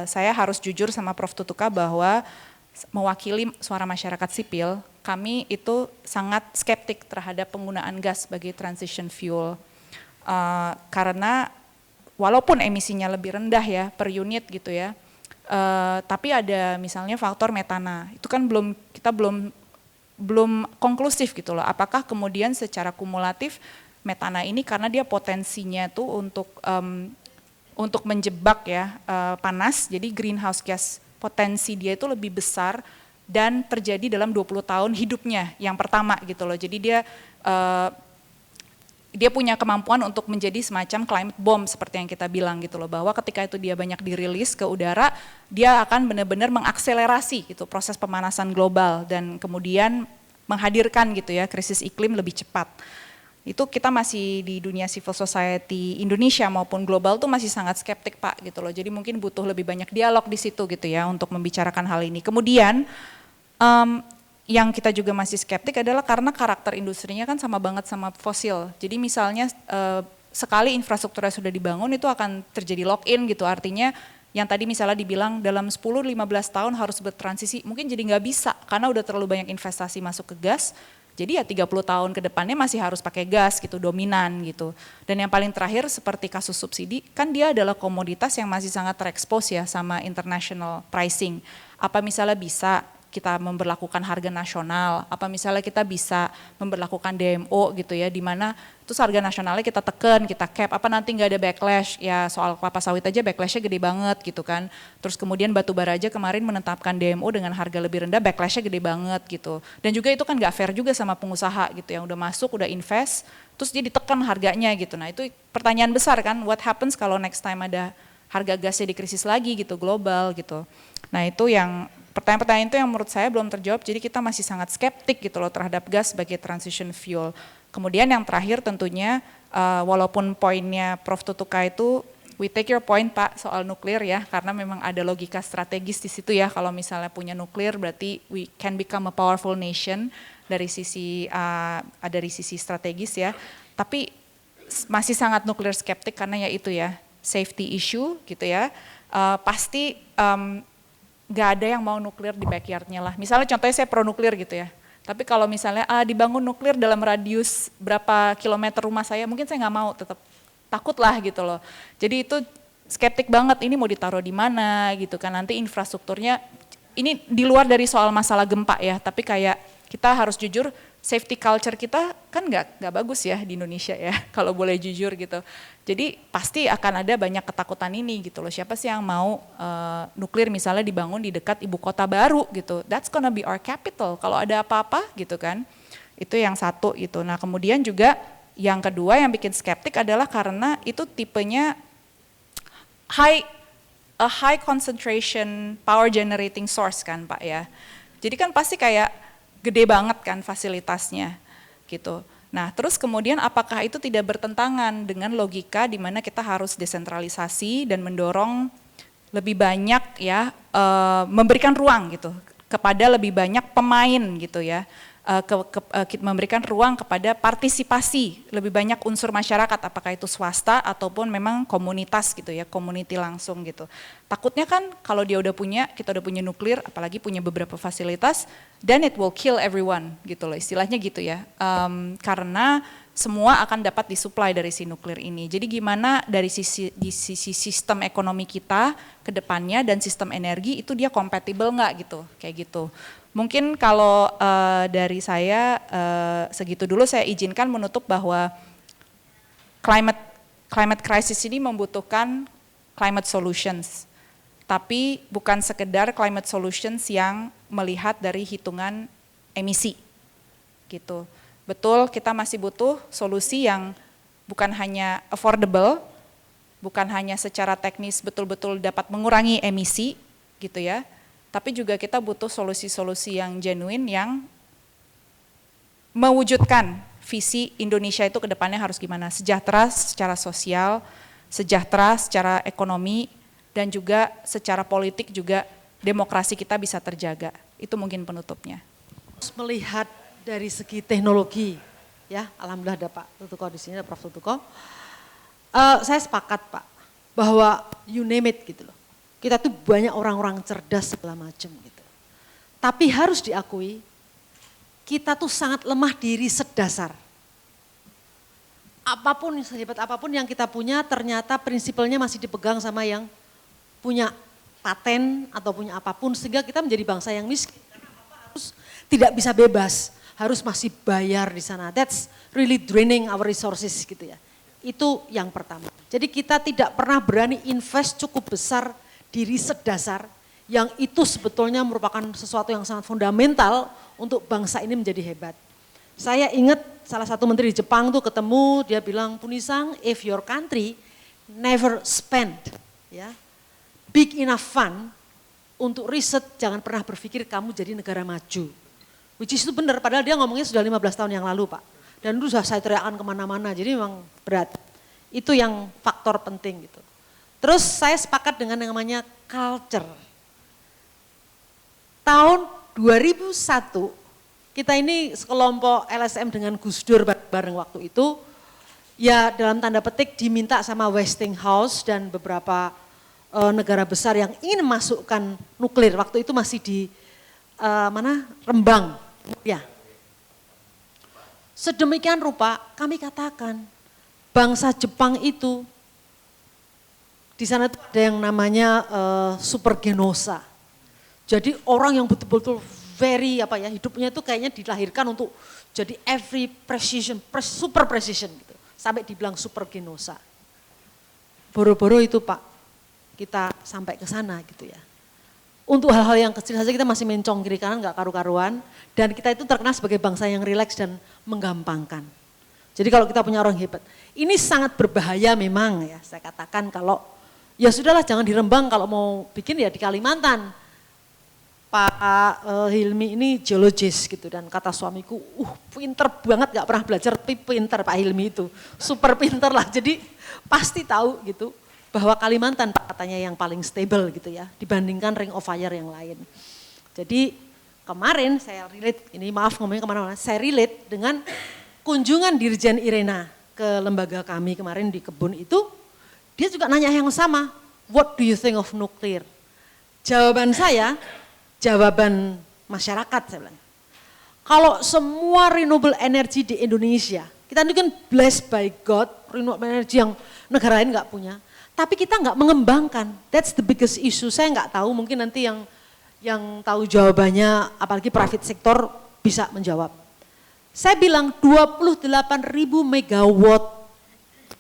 saya harus jujur sama Prof. Tutuka bahwa mewakili suara masyarakat sipil, kami itu sangat skeptik terhadap penggunaan gas sebagai transition fuel. Karena walaupun emisinya lebih rendah ya per unit gitu ya, tapi ada misalnya faktor metana, itu kan kita belum konklusif gitu loh, apakah kemudian secara kumulatif metana ini karena dia potensinya tuh untuk menjebak ya panas, jadi greenhouse gas potensi dia itu lebih besar dan terjadi dalam 20 tahun hidupnya yang pertama gitu loh. Jadi dia punya kemampuan untuk menjadi semacam climate bomb seperti yang kita bilang gitu loh, bahwa ketika itu dia banyak dirilis ke udara, dia akan benar-benar mengakselerasi gitu proses pemanasan global dan kemudian menghadirkan gitu ya krisis iklim lebih cepat. Itu kita masih di dunia civil society Indonesia maupun global tuh masih sangat skeptik Pak gitu loh. Jadi mungkin butuh lebih banyak dialog di situ gitu ya untuk membicarakan hal ini. Kemudian yang kita juga masih skeptik adalah karena karakter industrinya kan sama banget sama fosil. Jadi misalnya sekali infrastrukturnya sudah dibangun itu akan terjadi lock-in gitu, artinya yang tadi misalnya dibilang dalam 10-15 tahun harus bertransisi, mungkin jadi nggak bisa karena udah terlalu banyak investasi masuk ke gas, jadi ya 30 tahun ke depannya masih harus pakai gas gitu, dominan gitu. Dan yang paling terakhir seperti kasus subsidi, kan dia adalah komoditas yang masih sangat terekspos ya sama international pricing. Apa misalnya bisa kita memberlakukan harga nasional, apa misalnya kita bisa memberlakukan DMO gitu ya, di mana terus harga nasionalnya kita tekan, kita cap, apa nanti nggak ada backlash, ya soal kelapa sawit aja backlashnya gede banget gitu kan, terus kemudian batu bara aja kemarin menetapkan DMO dengan harga lebih rendah, backlashnya gede banget gitu, dan juga itu kan nggak fair juga sama pengusaha gitu, yang udah masuk, udah invest, terus dia ditekan harganya gitu. Nah itu pertanyaan besar kan, what happens kalau next time ada harga gasnya dikrisis lagi gitu, global gitu. Nah itu yang pertanyaan-pertanyaan itu yang menurut saya belum terjawab, jadi kita masih sangat skeptik gitu loh terhadap gas sebagai transition fuel. Kemudian yang terakhir tentunya, walaupun poinnya Prof. Tutuka itu, we take your point Pak soal nuklir ya, karena memang ada logika strategis di situ ya, kalau misalnya punya nuklir berarti we can become a powerful nation dari sisi strategis ya, tapi masih sangat nuklir skeptik karena ya itu ya, safety issue gitu ya, pasti gak ada yang mau nuklir di backyardnya lah. Misalnya contohnya saya pro nuklir gitu ya. Tapi kalau misalnya dibangun nuklir dalam radius berapa kilometer rumah saya, mungkin saya nggak mau, tetap takut lah gitu loh. Jadi itu skeptik banget, ini mau ditaruh di mana gitu kan. Nanti infrastrukturnya, ini di luar dari soal masalah gempa ya, tapi kayak kita harus jujur, safety culture kita kan nggak bagus ya di Indonesia ya, kalau boleh jujur gitu. Jadi pasti akan ada banyak ketakutan ini gitu loh. Siapa sih yang mau nuklir misalnya dibangun di dekat ibu kota baru gitu? That's gonna be our capital. Kalau ada apa-apa gitu kan, itu yang satu gitu. Nah kemudian juga yang kedua yang bikin skeptik adalah karena itu tipenya a high concentration power generating source kan Pak ya. Jadi kan pasti kayak gede banget kan fasilitasnya gitu. Nah terus kemudian apakah itu tidak bertentangan dengan logika di mana kita harus desentralisasi dan mendorong lebih banyak ya, memberikan ruang gitu kepada lebih banyak pemain gitu ya. Memberikan ruang kepada partisipasi lebih banyak unsur masyarakat, apakah itu swasta ataupun memang komunitas gitu ya, community langsung gitu. Takutnya kan kalau kita udah punya nuklir, apalagi punya beberapa fasilitas, then it will kill everyone gitu loh, istilahnya gitu ya. Karena semua akan dapat disuplai dari si nuklir ini. Jadi gimana dari sisi sistem ekonomi kita ke depannya dan sistem energi itu dia compatible nggak gitu, kayak gitu. Mungkin kalau dari saya segitu dulu, saya izinkan menutup bahwa climate crisis ini membutuhkan climate solutions. Tapi bukan sekedar climate solutions yang melihat dari hitungan emisi gitu. Betul, kita masih butuh solusi yang bukan hanya affordable, bukan hanya secara teknis betul-betul dapat mengurangi emisi gitu ya. Tapi juga kita butuh solusi-solusi yang genuine yang mewujudkan visi Indonesia itu ke depannya harus gimana, sejahtera secara sosial, sejahtera secara ekonomi, dan juga secara politik juga demokrasi kita bisa terjaga. Itu mungkin penutupnya. Melihat dari segi teknologi, ya alhamdulillah ada Pak Tutuko di sini, ada Prof. Tutuko. Saya sepakat Pak, bahwa you name it gitu loh. Kita tuh banyak orang-orang cerdas segala macam gitu. Tapi harus diakui, kita tuh sangat lemah di riset dasar. Apapun, sehebat apapun yang kita punya, ternyata prinsipalnya masih dipegang sama yang punya paten atau punya apapun, sehingga kita menjadi bangsa yang miskin. Harus tidak bisa bebas, harus masih bayar di sana. That's really draining our resources gitu ya. Itu yang pertama. Jadi kita tidak pernah berani invest cukup besar di riset dasar yang itu sebetulnya merupakan sesuatu yang sangat fundamental untuk bangsa ini menjadi hebat. Saya ingat salah satu menteri di Jepang tuh ketemu, dia bilang, Punisang, if your country never spend ya big enough fund untuk riset, jangan pernah berpikir kamu jadi negara maju. Which is itu benar, padahal dia ngomongnya sudah 15 tahun yang lalu Pak. Dan itu sudah saya teriakan kemana-mana, jadi memang berat. Itu yang faktor penting gitu. Terus saya sepakat dengan yang namanya culture. Tahun 2001 kita ini sekelompok LSM dengan Gus Dur bareng waktu itu, ya dalam tanda petik diminta sama Westinghouse dan beberapa negara besar yang ingin masukkan nuklir. Waktu itu masih di Rembang. Ya. Sedemikian rupa kami katakan bangsa Jepang itu di sana tuh ada yang namanya supergenosa. Jadi orang yang betul-betul very hidupnya itu kayaknya dilahirkan untuk jadi every precision, super precision gitu. Sampai dibilang supergenosa. Boro-boro itu Pak, kita sampai ke sana gitu ya. Untuk hal-hal yang kecil saja kita masih mencong kiri kanan gak karu-karuan. Dan kita itu terkenal sebagai bangsa yang rileks dan menggampangkan. Jadi kalau kita punya orang hebat, ini sangat berbahaya memang ya, saya katakan kalau ya sudahlah jangan di Rembang, kalau mau bikin ya di Kalimantan. Pak Hilmi ini geologis gitu dan kata suamiku, pinter banget gak pernah belajar tapi pinter Pak Hilmi itu, super pinter lah. Jadi pasti tahu gitu bahwa Kalimantan katanya yang paling stable gitu ya dibandingkan Ring of Fire yang lain. Jadi kemarin saya relate, ini maaf ngomongnya kemana-mana, saya relate dengan kunjungan Dirjen Irena ke lembaga kami kemarin di kebun itu. Dia juga nanya yang sama, what do you think of nuclear? Jawaban saya, jawaban masyarakat saya bilang. Kalau semua renewable energy di Indonesia, kita ini kan blessed by God, renewable energy yang negara lain nggak punya. Tapi kita nggak mengembangkan, that's the biggest issue. Saya nggak tahu, mungkin nanti yang tahu jawabannya, apalagi private sector bisa menjawab. Saya bilang 28.000 megawatt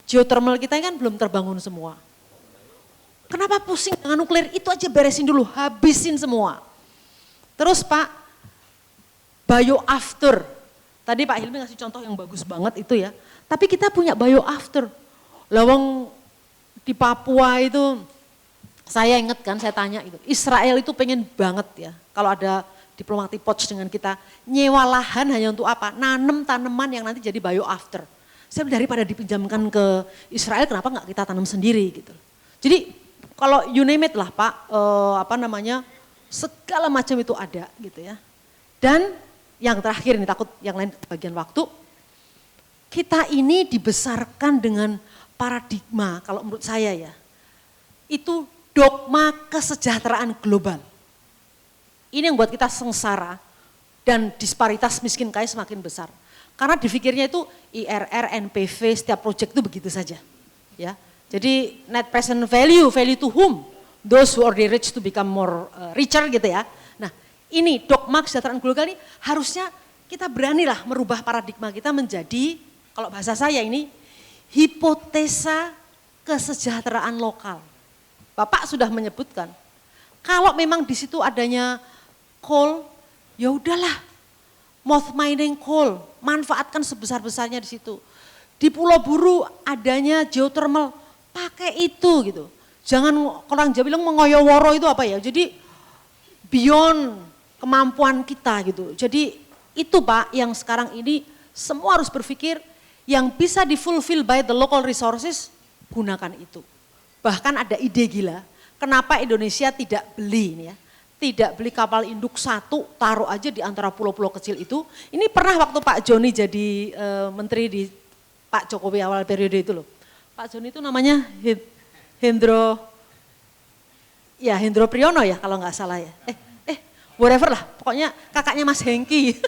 geothermal kita kan belum terbangun semua. Kenapa pusing dengan nuklir? Itu aja beresin dulu, habisin semua. Terus Pak, bioafter. Tadi Pak Hilmi ngasih contoh yang bagus banget itu ya. Tapi kita punya bioafter. Lawang di Papua itu Saya ingat kan, saya tanya itu, Israel itu pengen banget ya, kalau ada diplomatic pouch dengan kita, nyewa lahan hanya untuk apa? Nanem tanaman yang nanti jadi bio after. Saya daripada dipinjamkan ke Israel, kenapa nggak kita tanam sendiri gitu. Jadi kalau you name it lah Pak, segala macam itu ada gitu ya. Dan yang terakhir ini takut yang lain bagian waktu, kita ini dibesarkan dengan paradigma kalau menurut saya ya, itu dogma kesejahteraan global. Ini yang buat kita sengsara dan disparitas miskin kaya semakin besar. Karena dipikirnya itu IRR, NPV, setiap proyek itu begitu saja. Ya, jadi net present value, value to whom? Those who are rich to become more richer gitu ya. Nah ini dogma kesejahteraan global ini harusnya kita beranilah merubah paradigma kita menjadi, kalau bahasa saya ini, hipotesa kesejahteraan lokal. Bapak sudah menyebutkan, kalau memang di situ adanya coal, ya udahlah, moth mining coal, manfaatkan sebesar-besarnya di situ. Di Pulau Buru adanya geothermal, pakai itu gitu. Jangan orang Jawa bilang mengoyoworo itu apa ya, jadi beyond kemampuan kita gitu. Jadi itu Pak yang sekarang ini semua harus berpikir yang bisa di-fulfill by the local resources, gunakan itu. Bahkan ada ide gila, kenapa Indonesia tidak beli ini ya, tidak beli kapal induk satu, taruh aja di antara pulau-pulau kecil itu. Ini pernah waktu Pak Joni jadi menteri di Pak Jokowi awal periode itu loh. Pak Joni itu namanya Hendro Priyono ya kalau nggak salah ya. Whatever lah, pokoknya kakaknya Mas Hengki.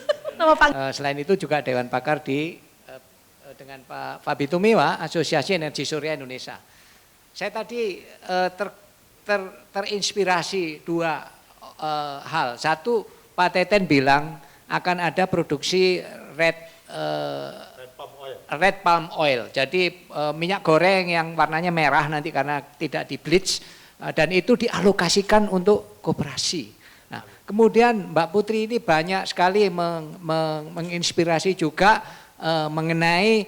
Selain itu juga Dewan Pakar dengan Pak Fabi Tumiwa, Asosiasi Energi Surya Indonesia. Saya tadi terinspirasi dua hal. Satu, Pak Teten bilang akan ada produksi red palm oil. Jadi minyak goreng yang warnanya merah nanti karena tidak di bleach dan itu dialokasikan untuk koperasi. Nah, kemudian Mbak Putri ini banyak sekali menginspirasi juga mengenai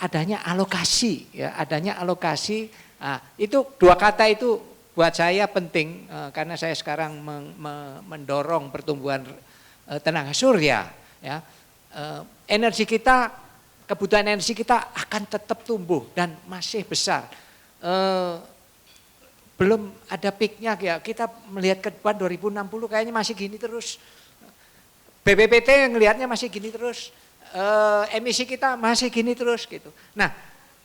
adanya alokasi, ya, adanya alokasi. Nah, itu dua kata itu buat saya penting karena saya sekarang mendorong pertumbuhan tenaga surya. Ya, energi kita, kebutuhan energi kita akan tetap tumbuh dan masih besar. Belum ada peaknya ya, kita melihat ke depan 2060 kayaknya masih gini terus. BPPT ngelihatnya masih gini terus. Emisi kita masih gini terus gitu. Nah,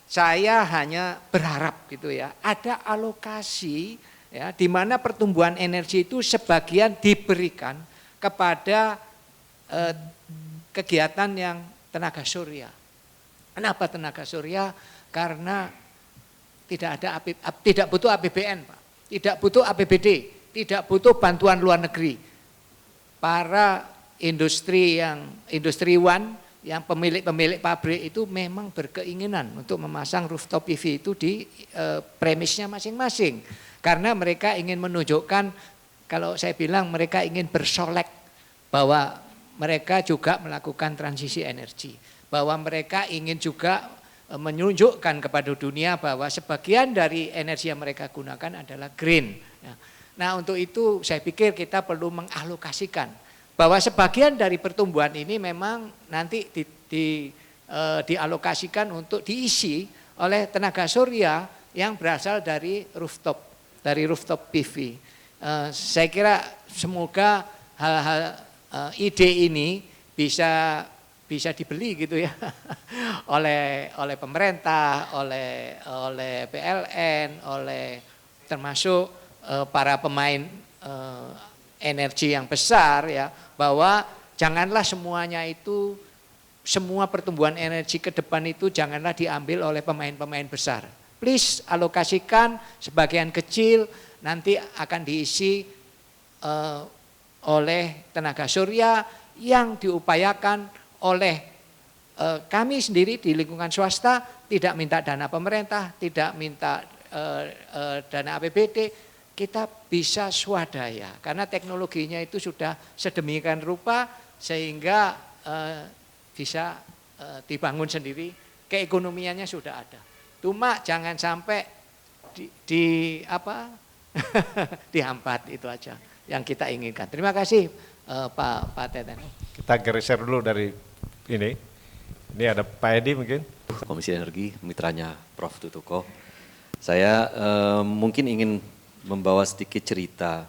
saya hanya berharap gitu ya, ada alokasi ya di mana pertumbuhan energi itu sebagian diberikan kepada kegiatan yang tenaga surya. Kenapa tenaga surya? Karena tidak butuh APBN, Pak. Tidak butuh APBD, tidak butuh bantuan luar negeri. Para industriwan yang pemilik pabrik itu memang berkeinginan untuk memasang rooftop PV itu di premisnya masing-masing. Karena mereka ingin menunjukkan, kalau saya bilang mereka ingin bersolek bahwa mereka juga melakukan transisi energi. Bahwa mereka ingin juga menunjukkan kepada dunia bahwa sebagian dari energi yang mereka gunakan adalah green. Nah, untuk itu saya pikir kita perlu mengalokasikan bahwa sebagian dari pertumbuhan ini memang nanti dialokasikan untuk diisi oleh tenaga surya yang berasal dari rooftop PV. Saya kira semoga hal-hal ide ini bisa dibeli gitu ya oleh pemerintah, oleh PLN, oleh termasuk para pemain energi yang besar ya, bahwa janganlah semuanya itu, semua pertumbuhan energi ke depan itu janganlah diambil oleh pemain-pemain besar. Please alokasikan sebagian kecil, nanti akan diisi oleh tenaga surya yang diupayakan oleh kami sendiri di lingkungan swasta, tidak minta dana pemerintah, tidak minta dana APBD. Kita bisa swadaya karena teknologinya itu sudah sedemikian rupa sehingga bisa dibangun sendiri, keekonomiannya sudah ada. Cuma jangan sampai dihambat, itu aja yang kita inginkan. Terima kasih Pak Teten. Kita geser dulu dari ini. Ini ada Pak Edi mungkin. Komisi Energi, mitranya Prof. Tutuko. Saya mungkin ingin membawa sedikit cerita.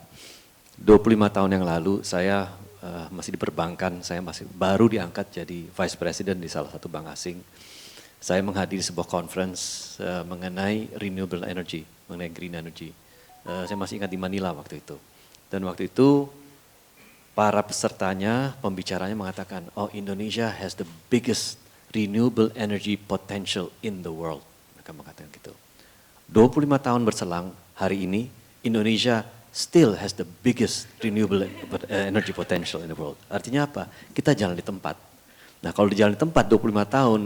25 tahun yang lalu saya masih di perbankan, saya masih baru diangkat jadi Vice President di salah satu bank asing. Saya menghadiri sebuah conference mengenai renewable energy, mengenai green energy. Saya masih ingat di Manila waktu itu. Dan waktu itu para pesertanya, pembicaranya mengatakan, oh Indonesia has the biggest renewable energy potential in the world. Mereka mengatakan gitu. 25 tahun berselang, hari ini Indonesia still has the biggest renewable energy potential in the world. Artinya apa? Kita jalan di tempat. Nah kalau di jalan di tempat 25 tahun,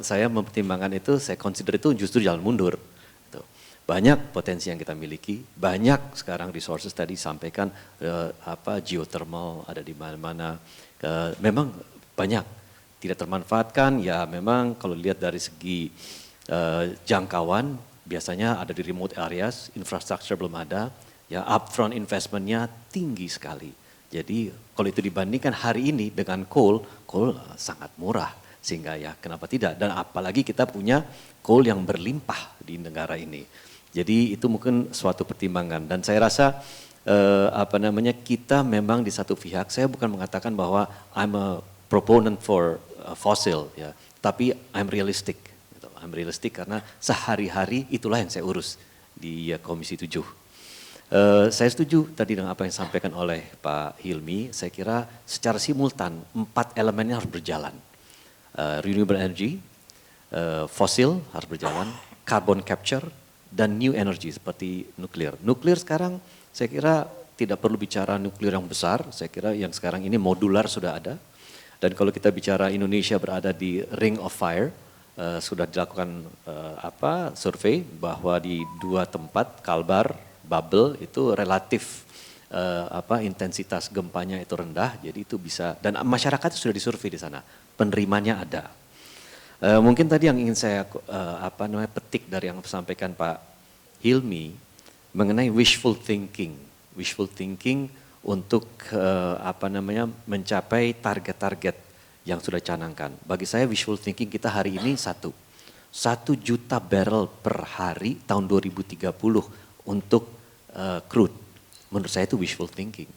saya mempertimbangkan itu, saya consider itu justru jalan mundur. Tuh. Banyak potensi yang kita miliki, banyak sekarang resources tadi sampaikan geothermal ada di mana-mana. Memang banyak tidak termanfaatkan, ya memang kalau lihat dari segi jangkauan, biasanya ada di remote areas, infrastruktur belum ada, ya upfront investmentnya tinggi sekali. Jadi kalau itu dibandingkan hari ini dengan coal sangat murah. Sehingga ya kenapa tidak, dan apalagi kita punya coal yang berlimpah di negara ini. Jadi itu mungkin suatu pertimbangan dan saya rasa kita memang di satu pihak, saya bukan mengatakan bahwa I'm a proponent for fossil ya, tapi I'm realistic. I'm realistic karena sehari-hari itulah yang saya urus di Komisi 7. Saya setuju tadi dengan apa yang disampaikan oleh Pak Hilmi, saya kira secara simultan 4 elemennya harus berjalan. Renewable energy, fosil harus berjalan, carbon capture, dan new energy seperti nuklir. Nuklir sekarang saya kira tidak perlu bicara nuklir yang besar, saya kira yang sekarang ini modular sudah ada. Dan kalau kita bicara Indonesia berada di ring of fire, sudah dilakukan survei bahwa di 2 tempat, Kalbar, Babel itu relatif intensitas gempanya itu rendah, jadi itu bisa, dan masyarakat sudah disurvei di sana, penerimanya ada. Mungkin tadi yang ingin saya petik dari yang disampaikan Pak Hilmi mengenai wishful thinking untuk mencapai target-target yang sudah canangkan. Bagi saya wishful thinking kita hari ini 1 juta barrel per hari tahun 2030 untuk crude. Menurut saya itu wishful thinking.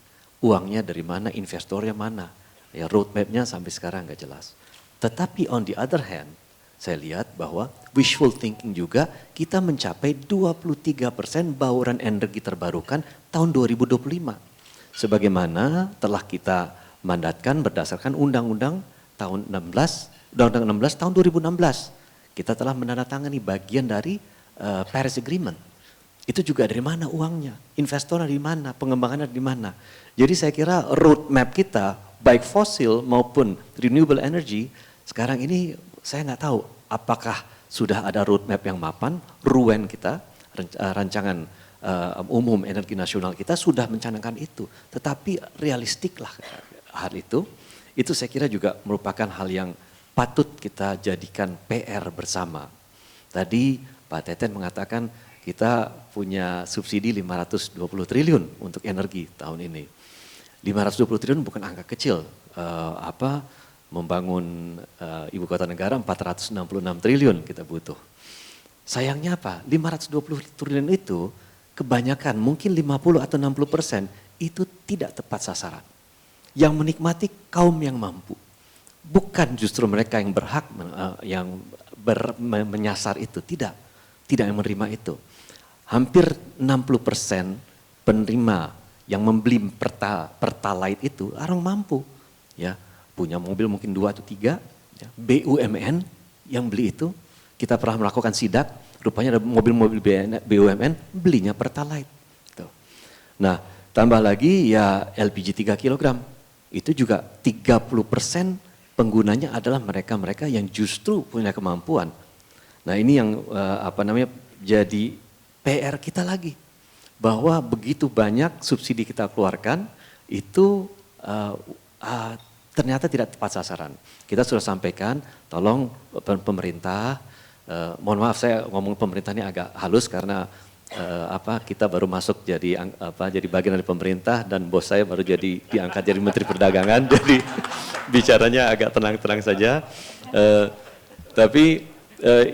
Uangnya dari mana, investornya mana, ya roadmapnya sampai sekarang nggak jelas. Tetapi on the other hand, saya lihat bahwa wishful thinking juga kita mencapai 23% bauran energi terbarukan tahun 2025. Sebagaimana telah kita mandatkan berdasarkan undang-undang tahun 16, undang-undang 16 tahun 2016. Kita telah menandatangani bagian dari Paris Agreement. Itu juga dari mana uangnya, investornya di mana, pengembangannya di mana. Jadi saya kira roadmap kita, baik fosil maupun renewable energy, sekarang ini saya nggak tahu apakah sudah ada roadmap yang mapan, RUEN kita, rancangan umum energi nasional kita sudah mencanangkan itu. Tetapi realistik lah hal itu saya kira juga merupakan hal yang patut kita jadikan PR bersama. Tadi Pak Teten mengatakan, kita punya subsidi 520 triliun untuk energi tahun ini. 520 triliun bukan angka kecil. Membangun ibu kota negara 466 triliun kita butuh. Sayangnya apa? 520 triliun itu kebanyakan mungkin 50 atau 60% itu tidak tepat sasaran. Yang menikmati kaum yang mampu. Bukan justru mereka yang berhak menyasar itu, tidak yang menerima itu. Hampir 60% penerima yang membeli pertalite itu orang mampu, ya punya mobil mungkin 2 atau 3, ya. BUMN yang beli itu, kita pernah melakukan sidak, rupanya ada mobil-mobil BUMN belinya pertalite. Tuh. Nah tambah lagi ya LPG 3 kg, itu juga 30% penggunanya adalah mereka-mereka yang justru punya kemampuan. Nah ini yang jadi PR kita lagi, bahwa begitu banyak subsidi kita keluarkan itu ternyata tidak tepat sasaran. Kita sudah sampaikan, tolong pemerintah, mohon maaf saya ngomong pemerintah ini agak halus karena kita baru masuk jadi jadi bagian dari pemerintah dan bos saya baru diangkat jadi Menteri Perdagangan, jadi bicaranya agak tenang-tenang saja. Tapi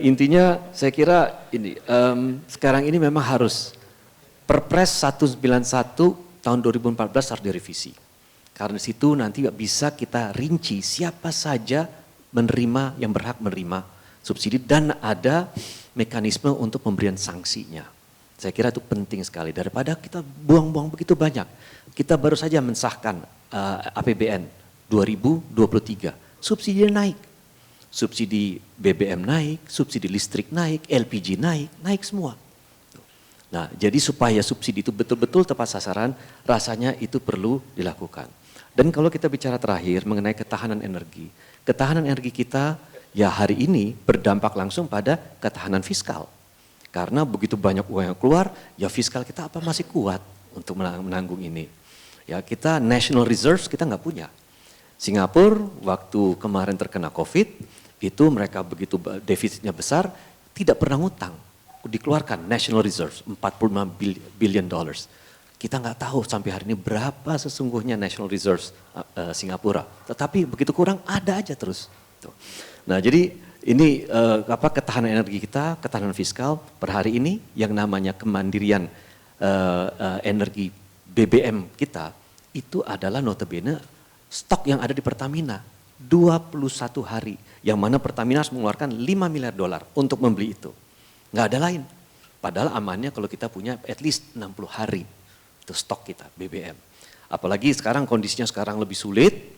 intinya saya kira ini sekarang ini memang harus Perpres 191 tahun 2014 harus direvisi. Karena di situ nanti bisa kita rinci siapa saja menerima yang berhak menerima subsidi dan ada mekanisme untuk pemberian sanksinya. Saya kira itu penting sekali daripada kita buang-buang begitu banyak. Kita baru saja mensahkan APBN 2023, subsidi naik. Subsidi BBM naik, subsidi listrik naik, LPG naik semua. Nah, jadi supaya subsidi itu betul-betul tepat sasaran, rasanya itu perlu dilakukan. Dan kalau kita bicara terakhir mengenai ketahanan energi kita ya hari ini berdampak langsung pada ketahanan fiskal. Karena begitu banyak uang yang keluar, ya fiskal kita apa masih kuat untuk menanggung ini. Ya kita national reserves kita nggak punya. Singapura waktu kemarin terkena COVID, itu mereka begitu defisitnya besar, tidak pernah ngutang. Dikeluarkan national reserves, 45 billion dollars. Kita nggak tahu sampai hari ini berapa sesungguhnya national reserves Singapura. Tetapi begitu kurang ada aja terus. Nah jadi ini ketahanan energi kita, ketahanan fiskal per hari ini yang namanya kemandirian energi BBM kita itu adalah notabene stok yang ada di Pertamina 21 hari. Yang mana Pertamina harus mengeluarkan 5 miliar dolar untuk membeli itu. Nggak ada lain. Padahal amannya kalau kita punya at least 60 hari. Itu stok kita BBM. Apalagi sekarang kondisinya sekarang lebih sulit,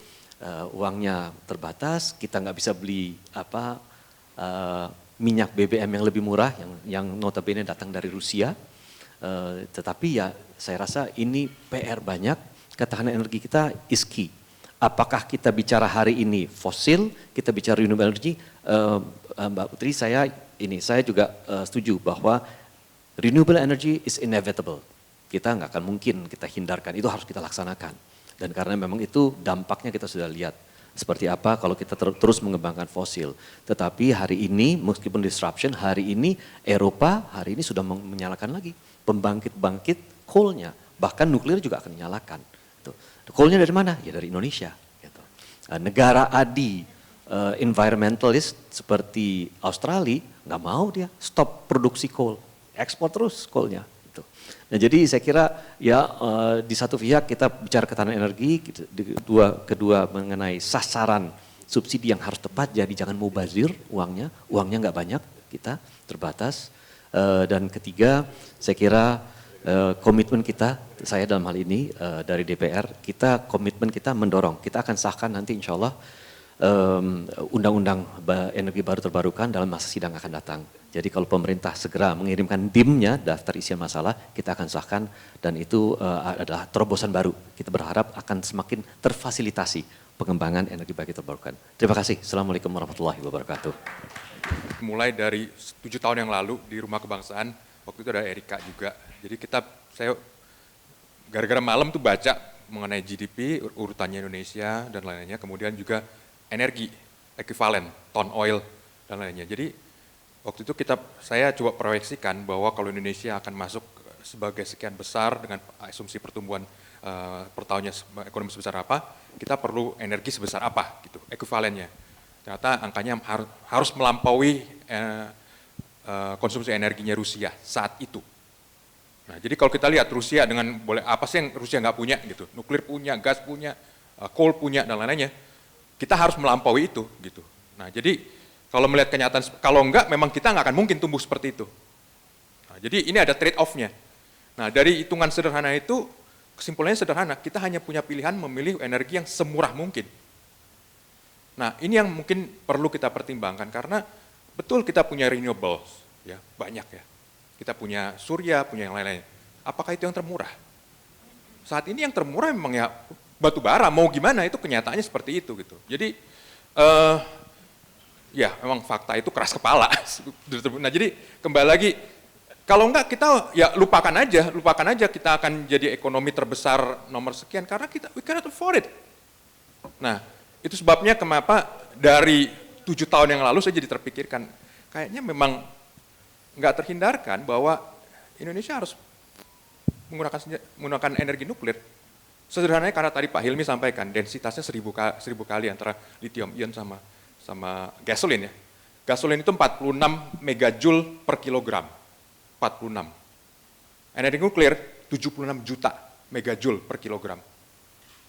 uangnya terbatas, kita nggak bisa beli minyak BBM yang lebih murah yang notabene datang dari Rusia. Tetapi ya saya rasa ini PR banyak, ketahanan energi kita is key. Apakah kita bicara hari ini fosil, kita bicara renewable energy, Mbak Putri saya juga setuju bahwa renewable energy is inevitable. Kita nggak akan mungkin kita hindarkan, itu harus kita laksanakan. Dan karena memang itu dampaknya kita sudah lihat. Seperti apa kalau kita terus mengembangkan fosil. Tetapi hari ini meskipun disruption, hari ini Eropa hari ini sudah menyalakan lagi. Pembangkit-bangkit coal-nya, bahkan nuklir juga akan dinyalakan. Coal-nya dari mana? Ya dari Indonesia. Gitu. Negara adi, environmentalist seperti Australia, nggak mau dia stop produksi coal. Ekspor terus coal-nya. Nah jadi saya kira ya di satu pihak kita bicara ketahanan energi, kedua mengenai sasaran subsidi yang harus tepat, jadi jangan mubazir uangnya nggak banyak, kita terbatas. Dan ketiga saya kira komitmen kita, saya dalam hal ini dari DPR, komitmen kita mendorong, kita akan sahkan nanti insya Allah undang-undang energi baru terbarukan dalam masa sidang akan datang. Jadi kalau pemerintah segera mengirimkan DIM-nya, daftar isian masalah, kita akan sahkan dan itu adalah terobosan baru. Kita berharap akan semakin terfasilitasi pengembangan energi baru terbarukan. Terima kasih. Assalamualaikum warahmatullahi wabarakatuh. Mulai dari 7 tahun yang lalu di Rumah Kebangsaan, waktu itu ada Erika juga. Jadi saya gara-gara malam tuh baca mengenai GDP, urutannya Indonesia dan lainnya, kemudian juga energi, ekuivalen, ton oil dan lainnya. Jadi waktu itu saya coba proyeksikan bahwa kalau Indonesia akan masuk sebagai sekian besar dengan asumsi pertumbuhan per tahunnya ekonomi sebesar apa, kita perlu energi sebesar apa gitu, ekuivalennya. Ternyata angkanya harus melampaui konsumsi energinya Rusia saat itu. Nah, jadi kalau kita lihat Rusia dengan apa sih yang Rusia nggak punya gitu, nuklir punya, gas punya, coal punya dan lain-lainnya, kita harus melampaui itu gitu. Nah, jadi kalau melihat kenyataan, kalau enggak memang kita nggak akan mungkin tumbuh seperti itu. Nah, jadi ini ada trade off-nya. Nah, dari hitungan sederhana itu, kesimpulannya sederhana, kita hanya punya pilihan memilih energi yang semurah mungkin. Nah, ini yang mungkin perlu kita pertimbangkan karena betul kita punya renewables, ya banyak ya. Kita punya surya, punya yang lain-lain. Apakah itu yang termurah? Saat ini yang termurah memang ya batu bara, mau gimana itu kenyataannya seperti itu gitu. Jadi ya memang fakta itu keras kepala. Nah jadi kembali lagi, kalau enggak kita ya lupakan aja kita akan jadi ekonomi terbesar nomor sekian karena we cannot afford it. Nah itu sebabnya kenapa dari 7 tahun yang lalu saya jadi terpikirkan, kayaknya memang nggak terhindarkan bahwa Indonesia harus menggunakan energi nuklir. Sederhananya karena tadi Pak Hilmi sampaikan, densitasnya 1000 kali antara lithium ion sama gasolin ya. Gasolin itu 46 megajoule per kilogram. 46. Energi nuklir 76 juta megajoule per kilogram.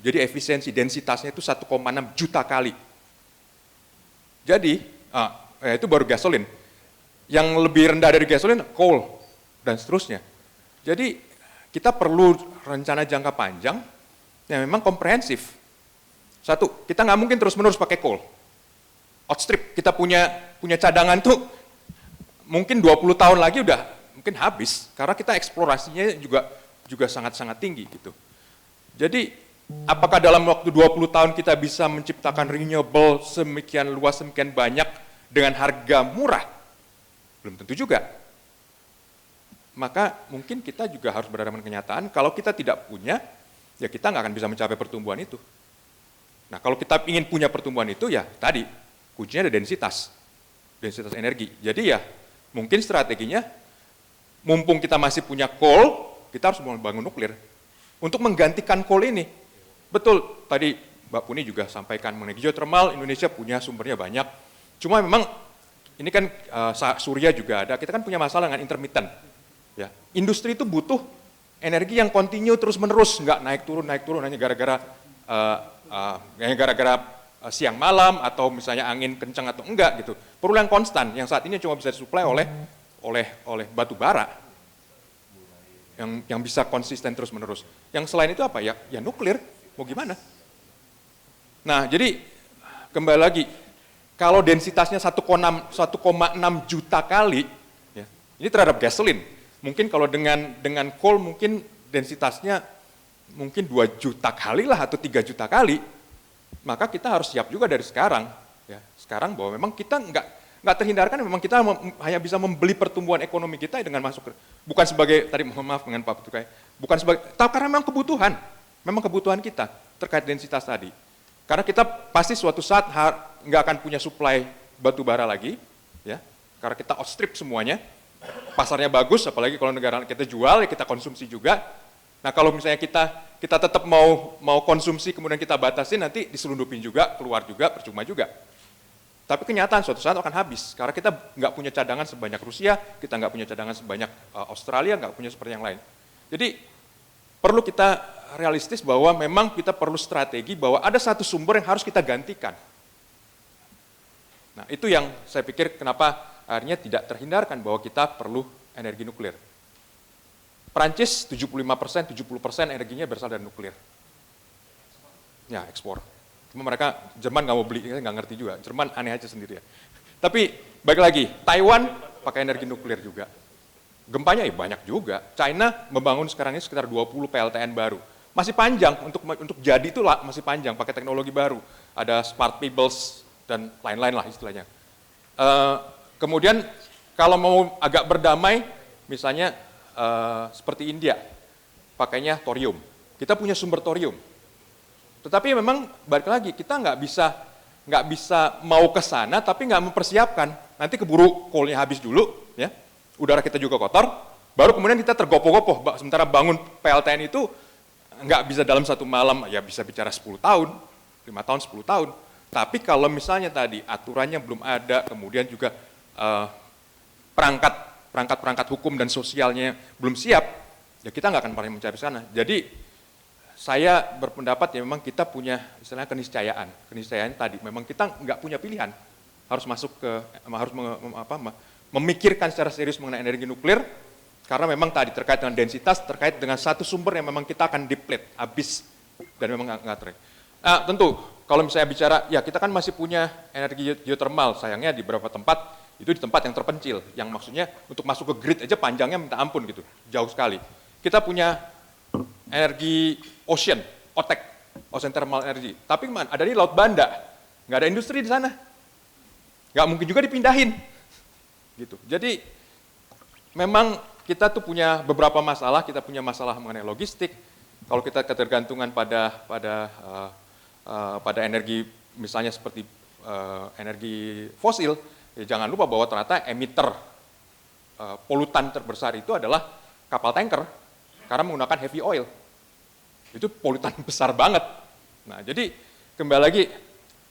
Jadi efisiensi densitasnya itu 1,6 juta kali. Jadi, itu baru gasolin. Yang lebih rendah dari gasolin, coal, dan seterusnya. Jadi, kita perlu rencana jangka panjang yang memang komprehensif. Satu, kita nggak mungkin terus-menerus pakai coal. Outstrip, kita punya cadangan tuh mungkin 20 tahun lagi udah mungkin habis, karena kita eksplorasinya juga sangat-sangat tinggi gitu. Jadi, apakah dalam waktu 20 tahun kita bisa menciptakan renewable semikian luas, semikian banyak dengan harga murah? Belum tentu juga. Maka mungkin kita juga harus berhadapan kenyataan, kalau kita tidak punya, ya kita nggak akan bisa mencapai pertumbuhan itu. Nah kalau kita ingin punya pertumbuhan itu ya tadi, kuncinya ada densitas energi. Jadi ya mungkin strateginya, mumpung kita masih punya coal, kita harus membangun nuklir. Untuk menggantikan coal ini, betul tadi Mbak Puni juga sampaikan mengenai geothermal, Indonesia punya sumbernya banyak. Cuma memang ini kan surya juga ada, kita kan punya masalah dengan intermittent. Ya, industri itu butuh energi yang kontinu terus-menerus, nggak naik turun hanya gara-gara siang malam atau misalnya angin kencang atau enggak gitu. Perlu yang konstan, yang saat ini cuma bisa disuplai oleh batu bara yang bisa konsisten terus-menerus. Yang selain itu apa ya? Ya nuklir, mau gimana? Nah, jadi kembali lagi, kalau densitasnya 1,6 juta kali, ya, ini terhadap gasolin. Mungkin kalau dengan coal mungkin densitasnya mungkin 2 juta kali lah atau 3 juta kali, maka kita harus siap juga dari sekarang. Ya, sekarang bahwa memang kita nggak terhindarkan, memang kita hanya bisa membeli pertumbuhan ekonomi kita dengan masuk, bukan sebagai, tadi mohon maaf dengan Pak Putu, bukan sebagai, karena memang kebutuhan kita terkait densitas tadi. Karena kita pasti suatu saat nggak akan punya suplai batu bara lagi, ya, karena kita outstrip semuanya. Pasarnya bagus, apalagi kalau negara kita jual, ya kita konsumsi juga. Nah kalau misalnya kita tetap mau konsumsi, kemudian kita batasi, nanti diselundupin juga, keluar juga, percuma juga. Tapi kenyataan suatu saat akan habis, karena kita nggak punya cadangan sebanyak Rusia, kita nggak punya cadangan sebanyak Australia, nggak punya seperti yang lain. Jadi perlu kita realistis bahwa memang kita perlu strategi bahwa ada satu sumber yang harus kita gantikan. Nah itu yang saya pikir kenapa akhirnya tidak terhindarkan bahwa kita perlu energi nuklir. Prancis 75%, 70% energinya berasal dari nuklir. Ya, ekspor. Cuma mereka, Jerman nggak mau beli, nggak ngerti juga. Jerman aneh aja sendiri ya. Tapi, balik lagi, Taiwan pakai energi nuklir juga. Gempanya ya banyak juga. China membangun sekarang ini sekitar 20 PLTN baru. Masih panjang, untuk jadi itu masih panjang, pakai teknologi baru. Ada smart pebbles dan lain-lain lah istilahnya. Kemudian kalau mau agak berdamai, misalnya seperti India, pakainya thorium. Kita punya sumber thorium. Tetapi memang balik lagi, kita nggak bisa mau ke sana, tapi nggak mempersiapkan. Nanti keburu coal-nya habis dulu, ya, udara kita juga kotor, baru kemudian kita tergopoh-gopoh. Sementara bangun PLTN itu nggak bisa dalam satu malam, ya bisa bicara 10 tahun, 5 tahun, 10 tahun. Tapi kalau misalnya tadi aturannya belum ada, kemudian juga perangkat hukum dan sosialnya belum siap, ya kita nggak akan pernah mencapai sana. Jadi saya berpendapat ya memang kita punya istilahnya keniscayaan tadi, memang kita nggak punya pilihan, harus memikirkan secara serius mengenai energi nuklir, karena memang tadi terkait dengan densitas, terkait dengan satu sumber yang memang kita akan deplete, habis, dan memang nggak terkait. Nah, tentu kalau misalnya bicara, ya kita kan masih punya energi geothermal, sayangnya di beberapa tempat, itu di tempat yang terpencil, yang maksudnya untuk masuk ke grid aja panjangnya minta ampun gitu, jauh sekali. Kita punya energi ocean thermal energy, tapi ada di Laut Banda, nggak ada industri di sana, nggak mungkin juga dipindahin, gitu. Jadi memang kita tuh punya beberapa masalah, kita punya masalah mengenai logistik, kalau kita ketergantungan pada energi misalnya seperti energi fosil, ya jangan lupa bahwa ternyata emiter polutan terbesar itu adalah kapal tanker karena menggunakan heavy oil. Itu polutan besar banget. Nah, jadi kembali lagi,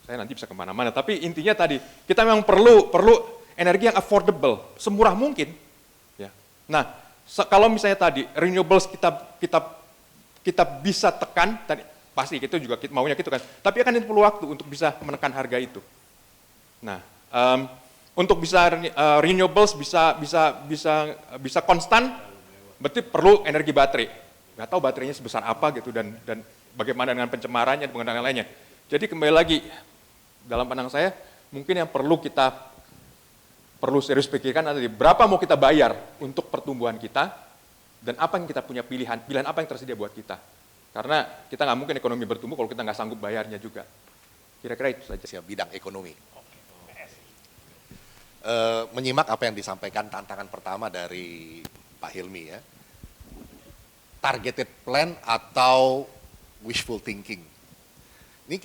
saya nanti bisa kemana-mana, tapi intinya tadi, kita memang perlu energi yang affordable, semurah mungkin. Ya. Nah, kalau misalnya tadi, renewables kita bisa tekan, tadi, pasti itu juga maunya gitu kan, tapi akan perlu waktu untuk bisa menekan harga itu. Nah, untuk bisa renewables bisa konstan, berarti perlu energi baterai. Nggak tahu baterainya sebesar apa gitu dan bagaimana dengan pencemarannya dan pengendalian lainnya. Jadi kembali lagi dalam pandangan saya mungkin yang perlu serius pikirkan adalah berapa mau kita bayar untuk pertumbuhan kita dan apa yang kita punya pilihan apa yang tersedia buat kita. Karena kita nggak mungkin ekonomi bertumbuh kalau kita nggak sanggup bayarnya juga. Kira-kira itu saja. Bidang ekonomi. Menyimak apa yang disampaikan tantangan pertama dari Pak Hilmi ya. Targeted plan atau wishful thinking. Ini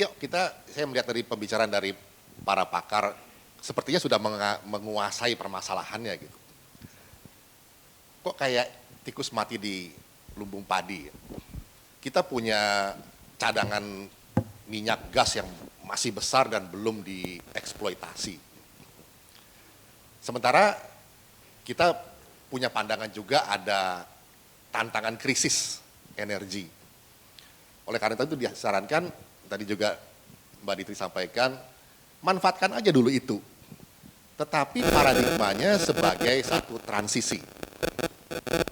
saya melihat dari pembicaraan dari para pakar, sepertinya sudah menguasai permasalahannya gitu. Kok kayak tikus mati di lumbung padi ya? Kita punya cadangan minyak gas yang masih besar dan belum dieksploitasi. Sementara kita punya pandangan juga ada tantangan krisis energi. Oleh karena itu disarankan, tadi juga Mbak Ditri sampaikan, manfaatkan aja dulu itu. Tetapi paradigmanya sebagai satu transisi.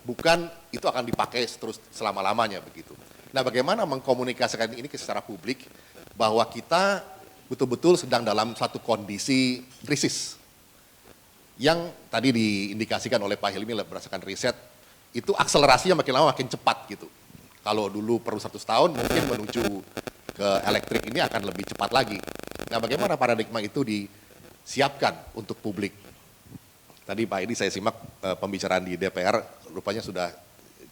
Bukan itu akan dipakai terus selama-lamanya begitu. Nah, bagaimana mengkomunikasikan ini secara publik bahwa kita betul-betul sedang dalam satu kondisi krisis. Yang tadi diindikasikan oleh Pak Hilmi berdasarkan riset, itu akselerasinya makin lama makin cepat gitu. Kalau dulu perlu 100 tahun, mungkin menuju ke elektrik ini akan lebih cepat lagi. Nah, bagaimana paradigma itu disiapkan untuk publik? Tadi Pak Edi saya simak pembicaraan di DPR, rupanya sudah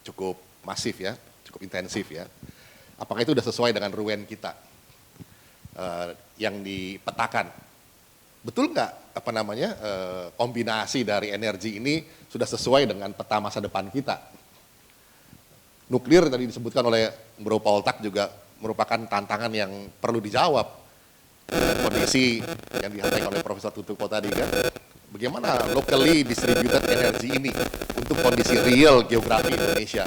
cukup masif ya, cukup intensif ya. Apakah itu sudah sesuai dengan ruen kita yang dipetakan? Betul nggak kombinasi dari energi ini sudah sesuai dengan peta masa depan kita? Nuklir tadi disebutkan oleh Bro Paul Tak juga merupakan tantangan yang perlu dijawab. Kondisi yang disampaikan oleh Profesor Tutuko tadi kan, bagaimana locally distributed energy ini untuk kondisi real geografi Indonesia.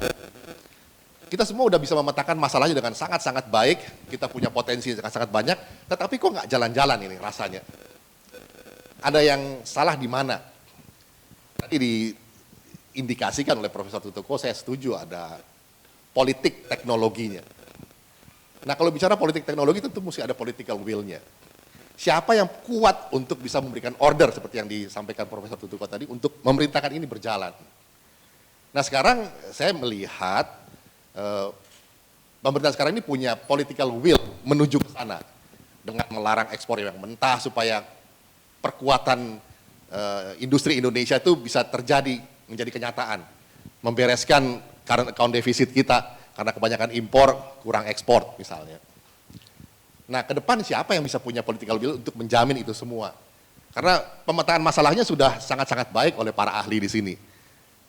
Kita semua udah bisa memetakan masalahnya dengan sangat-sangat baik, kita punya potensi yang sangat banyak, tetapi kok nggak jalan-jalan ini rasanya. Ada yang salah di mana? Tadi diindikasikan oleh Profesor Tutuko, saya setuju ada politik teknologinya. Nah, kalau bicara politik teknologi tentu mesti ada political will-nya. Siapa yang kuat untuk bisa memberikan order seperti yang disampaikan Profesor Tutuko tadi untuk memerintahkan ini berjalan. Nah, sekarang saya melihat pemerintah sekarang ini punya political will menuju ke sana dengan melarang ekspor yang mentah supaya perkuatan industri Indonesia itu bisa terjadi, menjadi kenyataan. Membereskan current account defisit kita, karena kebanyakan impor, kurang ekspor misalnya. Nah, ke depan siapa yang bisa punya political will untuk menjamin itu semua? Karena pemetaan masalahnya sudah sangat-sangat baik oleh para ahli di sini.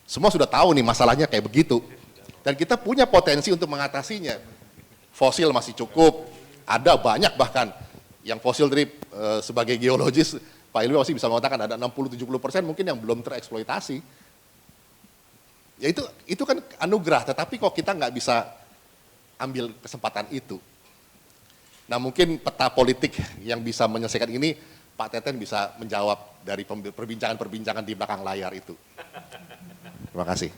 Semua sudah tahu nih masalahnya kayak begitu. Dan kita punya potensi untuk mengatasinya. Fosil masih cukup, ada banyak bahkan. Yang fosil tadi sebagai geologis, Pak Ilmi masih bisa mengatakan ada 60-70% mungkin yang belum tereksploitasi. Ya itu kan anugerah, tetapi kok kita nggak bisa ambil kesempatan itu. Nah, mungkin peta politik yang bisa menyelesaikan ini, Pak Teten bisa menjawab dari perbincangan-perbincangan di belakang layar itu. Terima kasih.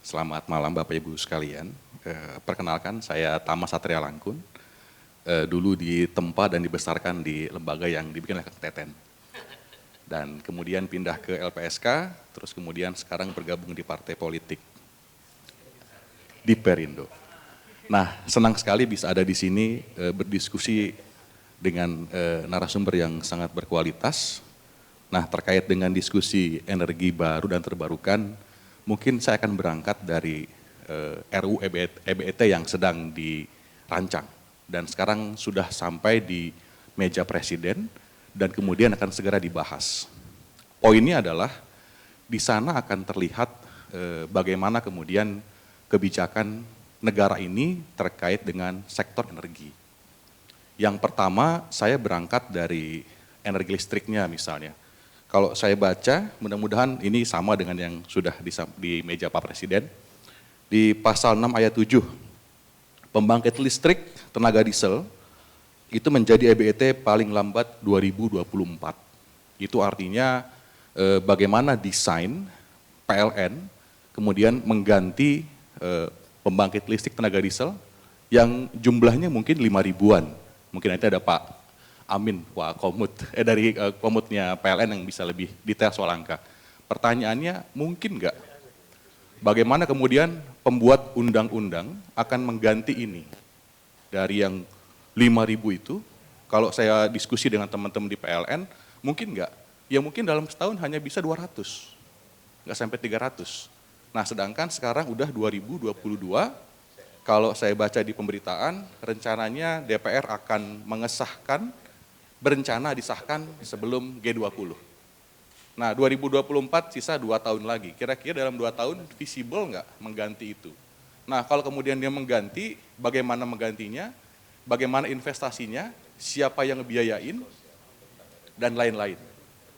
Selamat malam Bapak Ibu sekalian. Perkenalkan, saya Tama Satria Langkun. Dulu ditempa dan dibesarkan di lembaga yang dibikin oleh Kang Teten. Dan kemudian pindah ke LPSK, terus kemudian sekarang bergabung di partai politik di Perindo. Nah, senang sekali bisa ada di sini berdiskusi dengan narasumber yang sangat berkualitas. Nah, terkait dengan diskusi energi baru dan terbarukan, mungkin saya akan berangkat dari RUU EBET yang sedang dirancang dan sekarang sudah sampai di meja presiden dan kemudian akan segera dibahas. Poinnya adalah di sana akan terlihat bagaimana kemudian kebijakan negara ini terkait dengan sektor energi. Yang pertama, saya berangkat dari energi listriknya misalnya. Kalau saya baca, mudah-mudahan ini sama dengan yang sudah di meja Pak Presiden. Di pasal 6 ayat 7, pembangkit listrik tenaga diesel itu menjadi EBET paling lambat 2024. Itu artinya bagaimana desain PLN kemudian mengganti pembangkit listrik tenaga diesel yang jumlahnya mungkin 5.000-an. Mungkin nanti ada Pak Amin, Pak Komut, dari Komutnya PLN yang bisa lebih detail soal angka. Pertanyaannya, mungkin nggak? Bagaimana kemudian pembuat undang-undang akan mengganti ini? Dari yang 5.000 itu, kalau saya diskusi dengan teman-teman di PLN, mungkin nggak? Ya mungkin dalam setahun hanya bisa 200, nggak sampai 300. Nah sedangkan sekarang udah 2022, kalau saya baca di pemberitaan, rencananya DPR akan mengesahkan, berencana disahkan sebelum G20. Nah 2024 sisa 2 tahun lagi, kira-kira dalam 2 tahun visible nggak mengganti itu? Nah kalau kemudian dia mengganti, bagaimana menggantinya, bagaimana investasinya, siapa yang ngebiayain, dan lain-lain.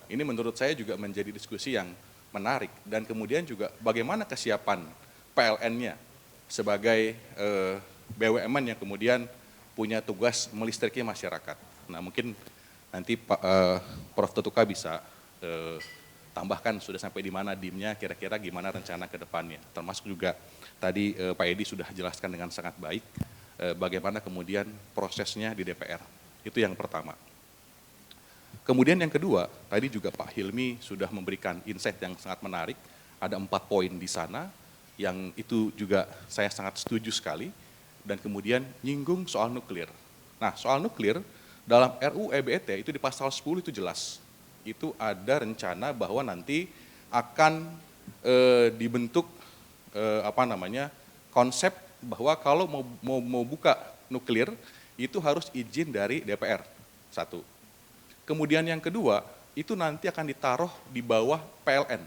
Ini menurut saya juga menjadi diskusi yang menarik, dan kemudian juga bagaimana kesiapan PLN-nya sebagai BUMN yang kemudian punya tugas melistriki masyarakat. Nah mungkin nanti Prof. Tutuka bisa tambahkan sudah sampai di mana DIM-nya, kira-kira gimana rencana ke depannya. Termasuk juga tadi Pak Edi sudah jelaskan dengan sangat baik bagaimana kemudian prosesnya di DPR. Itu yang pertama. Kemudian yang kedua, tadi juga Pak Hilmi sudah memberikan insight yang sangat menarik, ada 4 poin di sana, yang itu juga saya sangat setuju sekali, dan kemudian nyinggung soal nuklir. Nah soal nuklir, dalam RUU EBET itu di pasal 10 itu jelas, itu ada rencana bahwa nanti akan dibentuk konsep bahwa kalau mau buka nuklir, itu harus izin dari DPR, satu. Kemudian yang kedua, itu nanti akan ditaruh di bawah PLN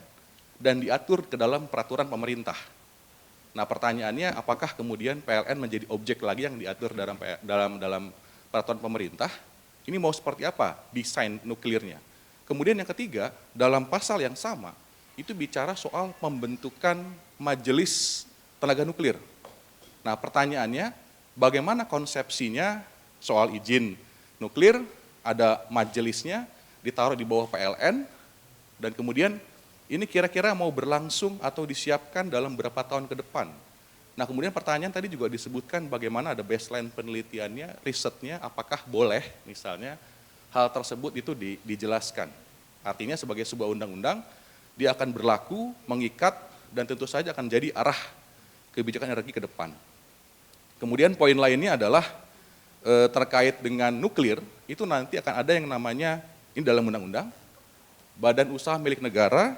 dan diatur ke dalam peraturan pemerintah. Nah pertanyaannya, apakah kemudian PLN menjadi objek lagi yang diatur dalam peraturan pemerintah? Ini mau seperti apa desain nuklirnya? Kemudian yang ketiga, dalam pasal yang sama, itu bicara soal pembentukan majelis tenaga nuklir. Nah pertanyaannya, bagaimana konsepsinya soal izin nuklir, ada majelisnya, ditaruh di bawah PLN, dan kemudian ini kira-kira mau berlangsung atau disiapkan dalam berapa tahun ke depan. Nah kemudian pertanyaan tadi juga disebutkan bagaimana ada baseline penelitiannya, risetnya, apakah boleh misalnya hal tersebut itu dijelaskan. Artinya sebagai sebuah undang-undang, dia akan berlaku, mengikat, dan tentu saja akan jadi arah kebijakan energi ke depan. Kemudian poin lainnya adalah terkait dengan nuklir, itu nanti akan ada yang namanya, ini dalam undang-undang, Badan Usaha Milik Negara,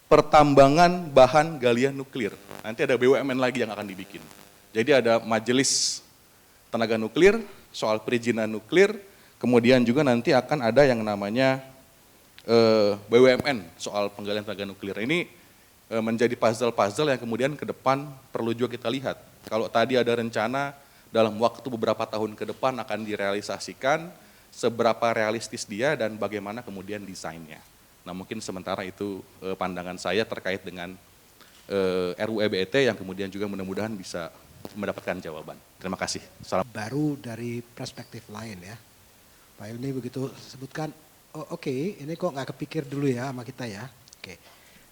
Pertambangan Bahan Galian Nuklir. Nanti ada BUMN lagi yang akan dibikin. Jadi ada majelis tenaga nuklir, soal perizinan nuklir, kemudian juga nanti akan ada yang namanya BUMN, soal penggalian tenaga nuklir. Ini menjadi puzzle-puzzle yang kemudian ke depan perlu juga kita lihat. Kalau tadi ada rencana dalam waktu beberapa tahun ke depan akan direalisasikan, seberapa realistis dia dan bagaimana kemudian desainnya. Nah mungkin sementara itu pandangan saya terkait dengan RUU EBET yang kemudian juga mudah-mudahan bisa mendapatkan jawaban. Terima kasih. Salam. Baru dari perspektif lain ya. Pak Hilmi begitu sebutkan, oh, oke, ini kok nggak kepikir dulu ya sama kita ya. Oke.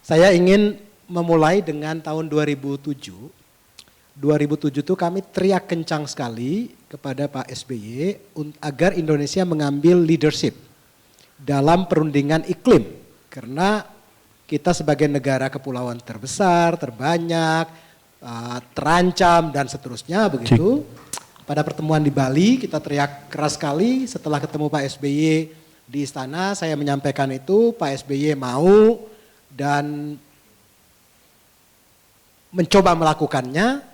Saya ingin memulai dengan tahun 2007. 2007 itu kami teriak kencang sekali kepada Pak SBY agar Indonesia mengambil leadership dalam perundingan iklim. Karena kita sebagai negara kepulauan terbesar, terbanyak, terancam dan seterusnya begitu. Pada pertemuan di Bali kita teriak keras sekali, setelah ketemu Pak SBY di istana saya menyampaikan itu, Pak SBY mau dan mencoba melakukannya.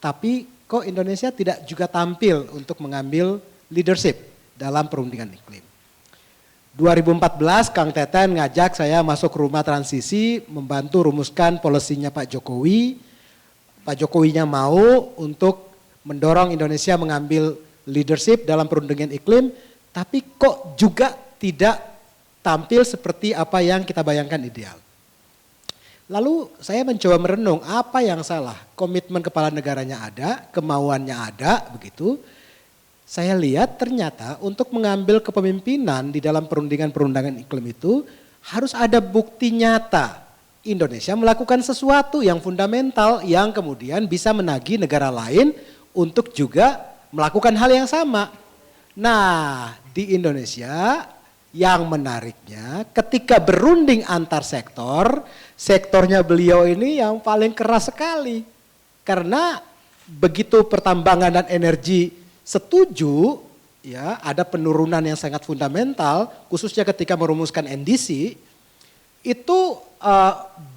Tapi kok Indonesia tidak juga tampil untuk mengambil leadership dalam perundingan iklim. 2014 Kang Teten ngajak saya masuk rumah transisi, membantu rumuskan polisinya Pak Jokowi. Pak Jokowinya mau untuk mendorong Indonesia mengambil leadership dalam perundingan iklim, tapi kok juga tidak tampil seperti apa yang kita bayangkan ideal. Lalu saya mencoba merenung apa yang salah, komitmen kepala negaranya ada, kemauannya ada, begitu. Saya lihat ternyata untuk mengambil kepemimpinan di dalam perundingan iklim itu harus ada bukti nyata. Indonesia melakukan sesuatu yang fundamental yang kemudian bisa menagih negara lain untuk juga melakukan hal yang sama. Nah, di Indonesia yang menariknya ketika berunding antar sektor, sektornya beliau ini yang paling keras sekali. Karena begitu pertambangan dan energi setuju, ya ada penurunan yang sangat fundamental, khususnya ketika merumuskan NDC, itu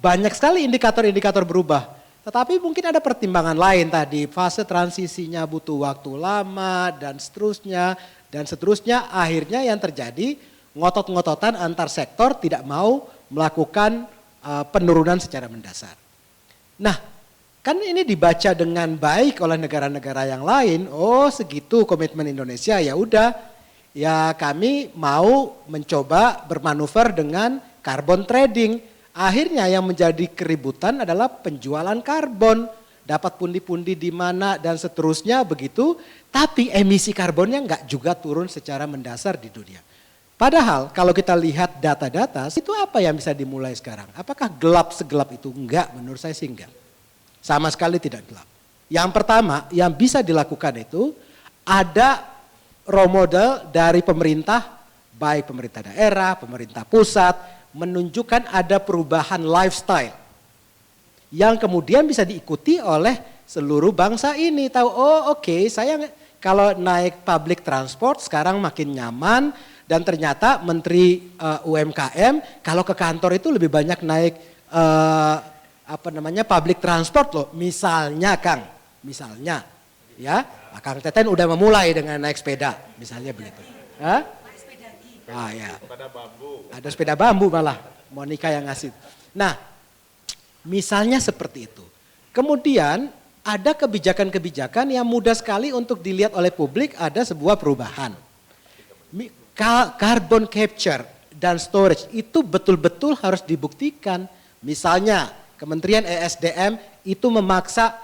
banyak sekali indikator-indikator berubah. Tetapi mungkin ada pertimbangan lain tadi, fase transisinya butuh waktu lama dan seterusnya, akhirnya yang terjadi ngotot-ngototan antar sektor tidak mau melakukan penurunan secara mendasar. Nah, kan ini dibaca dengan baik oleh negara-negara yang lain. Oh, segitu komitmen Indonesia, ya udah. Ya kami mau mencoba bermanuver dengan carbon trading. Akhirnya yang menjadi keributan adalah penjualan karbon. Dapat pundi-pundi di mana dan seterusnya begitu. Tapi emisi karbonnya enggak juga turun secara mendasar di dunia. Padahal kalau kita lihat data-data, itu apa yang bisa dimulai sekarang? Apakah gelap segelap itu? Enggak, menurut saya sih enggak. Sama sekali tidak gelap. Yang pertama yang bisa dilakukan itu ada role model dari pemerintah, baik pemerintah daerah, pemerintah pusat, menunjukkan ada perubahan lifestyle yang kemudian bisa diikuti oleh seluruh bangsa ini. Tahu, oh oke, saya kalau naik public transport sekarang makin nyaman dan ternyata Menteri UMKM kalau ke kantor itu lebih banyak naik public transport loh, misalnya Kang, misalnya ya, Kang Teten udah memulai dengan naik sepeda, misalnya begitu. Hah? Ah ya, ada sepeda bambu malah, Monica yang ngasih. Nah, misalnya seperti itu. Kemudian ada kebijakan-kebijakan yang mudah sekali untuk dilihat oleh publik, ada sebuah perubahan. Carbon capture dan storage itu betul-betul harus dibuktikan. Misalnya Kementerian ESDM itu memaksa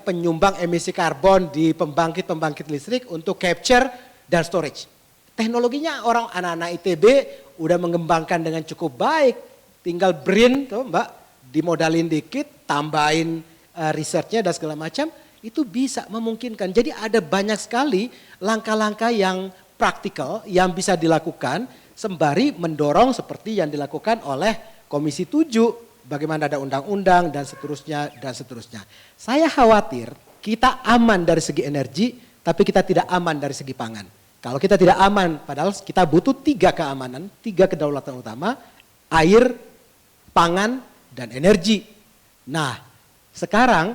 penyumbang emisi karbon di pembangkit-pembangkit listrik untuk capture dan storage. Teknologinya orang anak-anak ITB udah mengembangkan dengan cukup baik. Tinggal BRIN tuh Mbak, dimodalin dikit, tambahin risetnya dan segala macam, itu bisa memungkinkan. Jadi ada banyak sekali langkah-langkah yang praktikal yang bisa dilakukan sembari mendorong seperti yang dilakukan oleh Komisi 7. Bagaimana ada undang-undang dan seterusnya dan seterusnya. Saya khawatir kita aman dari segi energi, tapi kita tidak aman dari segi pangan. Kalau kita tidak aman, padahal kita butuh 3 keamanan, 3 kedaulatan utama, air, pangan, dan energi. Nah, sekarang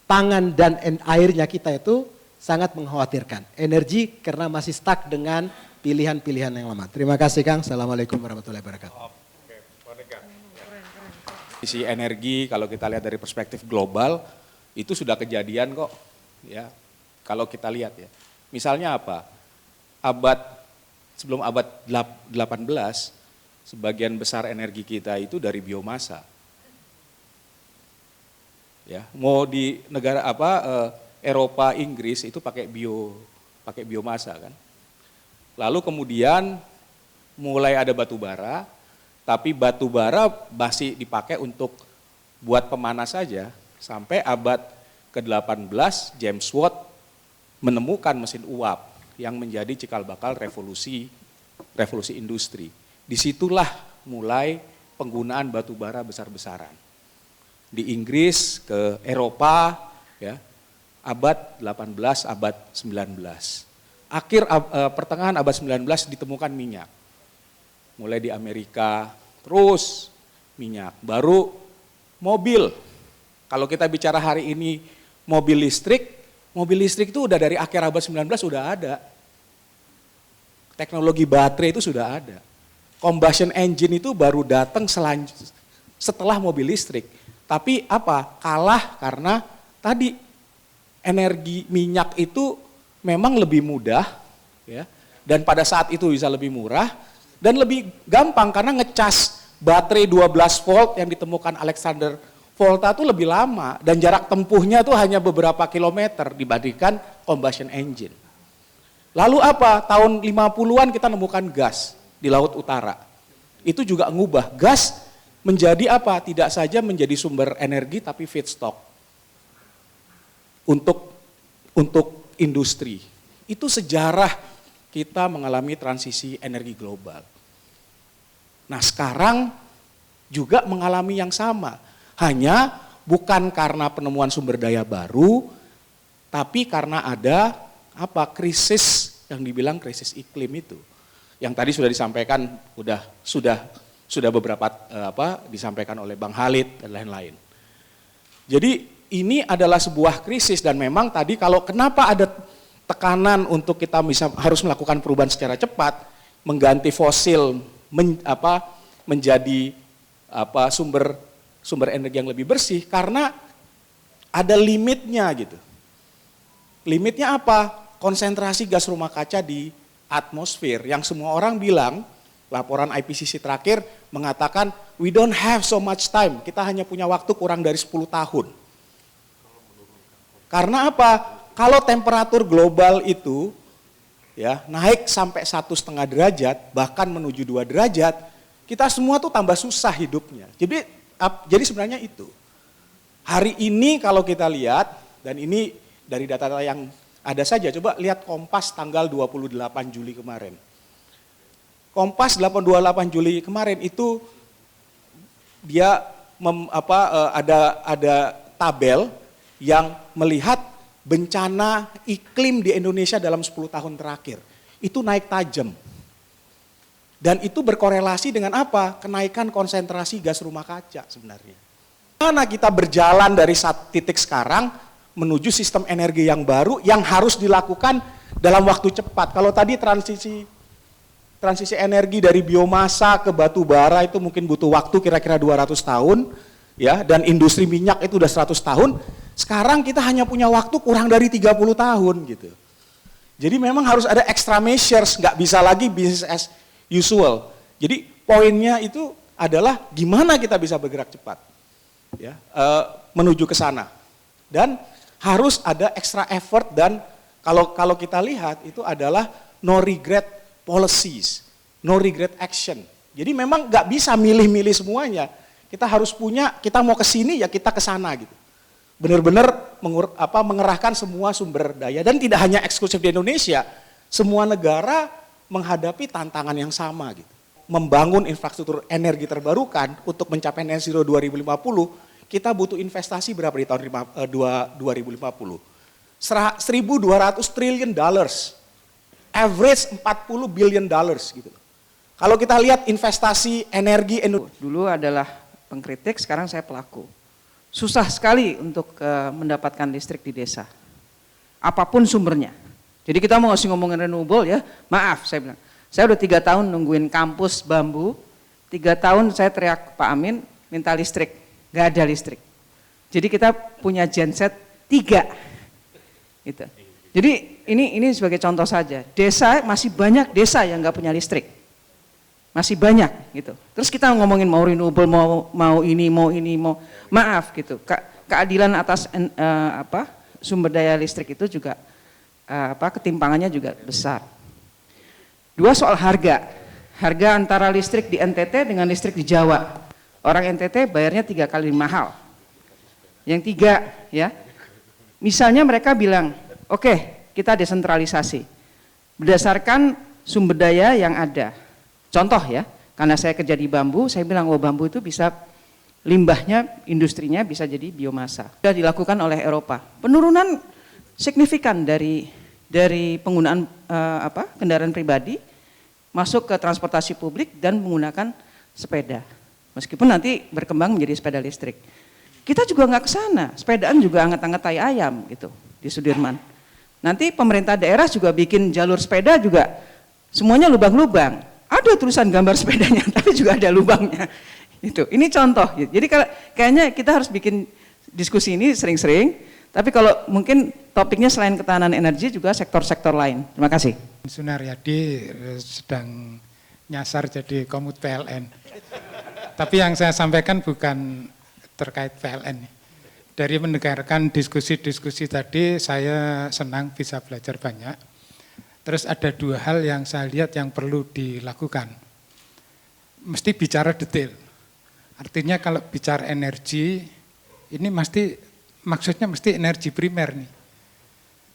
pangan dan airnya kita itu sangat mengkhawatirkan. Energi karena masih stuck dengan pilihan-pilihan yang lama. Terima kasih Kang. Assalamualaikum warahmatullahi wabarakatuh. Isi energi kalau kita lihat dari perspektif global itu sudah kejadian kok ya. Kalau kita lihat ya. Misalnya apa? Sebelum abad 18 sebagian besar energi kita itu dari biomasa. Ya, mau di negara Eropa, Inggris itu pakai biomasa kan. Lalu kemudian mulai ada batu bara. Tapi batu bara masih dipakai untuk buat pemanas saja. Sampai abad ke-18 James Watt menemukan mesin uap yang menjadi cikal bakal revolusi industri. Disitulah mulai penggunaan batu bara besar-besaran. Di Inggris ke Eropa ya, abad 18, abad 19. Pertengahan abad 19 ditemukan minyak. Mulai di Amerika, terus minyak, baru mobil. Kalau kita bicara hari ini mobil listrik itu udah dari akhir abad 19 udah ada. teknologi baterai itu sudah ada. Combustion engine itu baru datang setelah mobil listrik. Tapi apa? Kalah karena tadi energi minyak itu memang lebih mudah, ya, dan pada saat itu bisa lebih murah dan lebih gampang karena ngecas baterai 12 volt yang ditemukan Alexander Volta itu lebih lama dan jarak tempuhnya tuh hanya beberapa kilometer dibandingkan combustion engine. Lalu apa? Tahun 50-an kita nemukan gas di Laut Utara. Itu juga ngubah gas menjadi apa? Tidak saja menjadi sumber energi tapi feedstock untuk industri. Itu sejarah kita mengalami transisi energi global. Nah, sekarang juga mengalami yang sama. Hanya bukan karena penemuan sumber daya baru, tapi karena ada krisis yang dibilang krisis iklim itu. Yang tadi sudah disampaikan, sudah beberapa disampaikan oleh Bang Halid dan lain-lain. Jadi ini adalah sebuah krisis dan memang tadi kalau kenapa ada tekanan untuk kita harus melakukan perubahan secara cepat, mengganti fosil menjadi sumber energi yang lebih bersih karena ada limitnya gitu. Limitnya apa? Konsentrasi gas rumah kaca di atmosfer yang semua orang bilang, laporan IPCC terakhir mengatakan we don't have so much time, kita hanya punya waktu kurang dari 10 tahun. Karena apa? Kalau temperatur global itu ya naik sampai 1,5 derajat, bahkan menuju 2 derajat, kita semua tuh tambah susah hidupnya. Jadi sebenarnya itu. Hari ini kalau kita lihat, dan ini dari data yang ada saja, coba lihat Kompas tanggal 28 Juli kemarin. Kompas 28 Juli kemarin itu dia ada tabel yang melihat bencana iklim di Indonesia dalam 10 tahun terakhir. Itu naik tajam. Dan itu berkorelasi dengan apa? Kenaikan konsentrasi gas rumah kaca sebenarnya. Mana kita berjalan dari titik sekarang menuju sistem energi yang baru yang harus dilakukan dalam waktu cepat. Kalau tadi transisi energi dari biomasa ke batu bara itu mungkin butuh waktu kira-kira 200 tahun, ya, dan industri minyak itu udah 100 tahun. Sekarang kita hanya punya waktu kurang dari 30 tahun gitu. Jadi memang harus ada extra measures, nggak bisa lagi business as usual. Jadi poinnya itu adalah gimana kita bisa bergerak cepat, ya, menuju ke sana. Dan harus ada extra effort dan kalau kita lihat itu adalah no regret policies, no regret action. Jadi memang nggak bisa milih-milih semuanya. Kita harus punya, kita mau ke sini ya kita ke sana gitu. Benar-benar mengerahkan semua sumber daya dan tidak hanya eksklusif di Indonesia, semua negara menghadapi tantangan yang sama gitu. Membangun infrastruktur energi terbarukan untuk mencapai net zero 2050, kita butuh investasi berapa di tahun 2050? 1.200 triliun dollars, average 40 billion dollars gitu. Kalau kita lihat investasi energi dulu adalah pengkritik, sekarang saya pelaku. Susah sekali untuk mendapatkan listrik di desa, apapun sumbernya. Jadi kita mau ngomongin renewable ya, maaf saya bilang, saya udah 3 tahun nungguin kampus bambu, 3 tahun saya teriak Pak Amin minta listrik, nggak ada listrik. Jadi kita punya genset 3, gitu. Jadi ini sebagai contoh saja, desa masih banyak desa yang nggak punya listrik, masih banyak gitu. Terus kita ngomongin mau renewable, mau ini, mau maaf gitu. Keadilan atas sumber daya listrik itu juga ketimpangannya juga besar. 2 soal harga antara listrik di NTT dengan listrik di Jawa. Orang NTT bayarnya 3 kali mahal. Yang 3 ya, misalnya mereka bilang, oke, kita desentralisasi berdasarkan sumber daya yang ada. Contoh ya, karena saya kerja di bambu, saya bilang bambu itu bisa limbahnya, industrinya bisa jadi biomasa. Sudah dilakukan oleh Eropa. Penurunan signifikan dari penggunaan kendaraan pribadi masuk ke transportasi publik dan menggunakan sepeda. Meskipun nanti berkembang menjadi sepeda listrik. Kita juga nggak ke sana, sepedaan juga anget-anget tai ayam gitu di Sudirman. Nanti pemerintah daerah juga bikin jalur sepeda juga Semuanya lubang-lubang. Ada tulisan gambar sepedanya, tapi juga ada lubangnya. Itu. Ini contoh. Jadi kayaknya kita harus bikin diskusi ini sering-sering. Tapi kalau mungkin topiknya selain ketahanan energi juga sektor-sektor lain. Terima kasih. Sunaryadi sedang nyasar jadi komut PLN. Tapi yang saya sampaikan bukan terkait PLN. Dari mendengarkan diskusi-diskusi tadi, saya senang bisa belajar banyak. Terus ada dua hal yang saya lihat yang perlu dilakukan. Mesti bicara detail. Artinya kalau bicara energi, ini maksudnya mesti energi primer nih.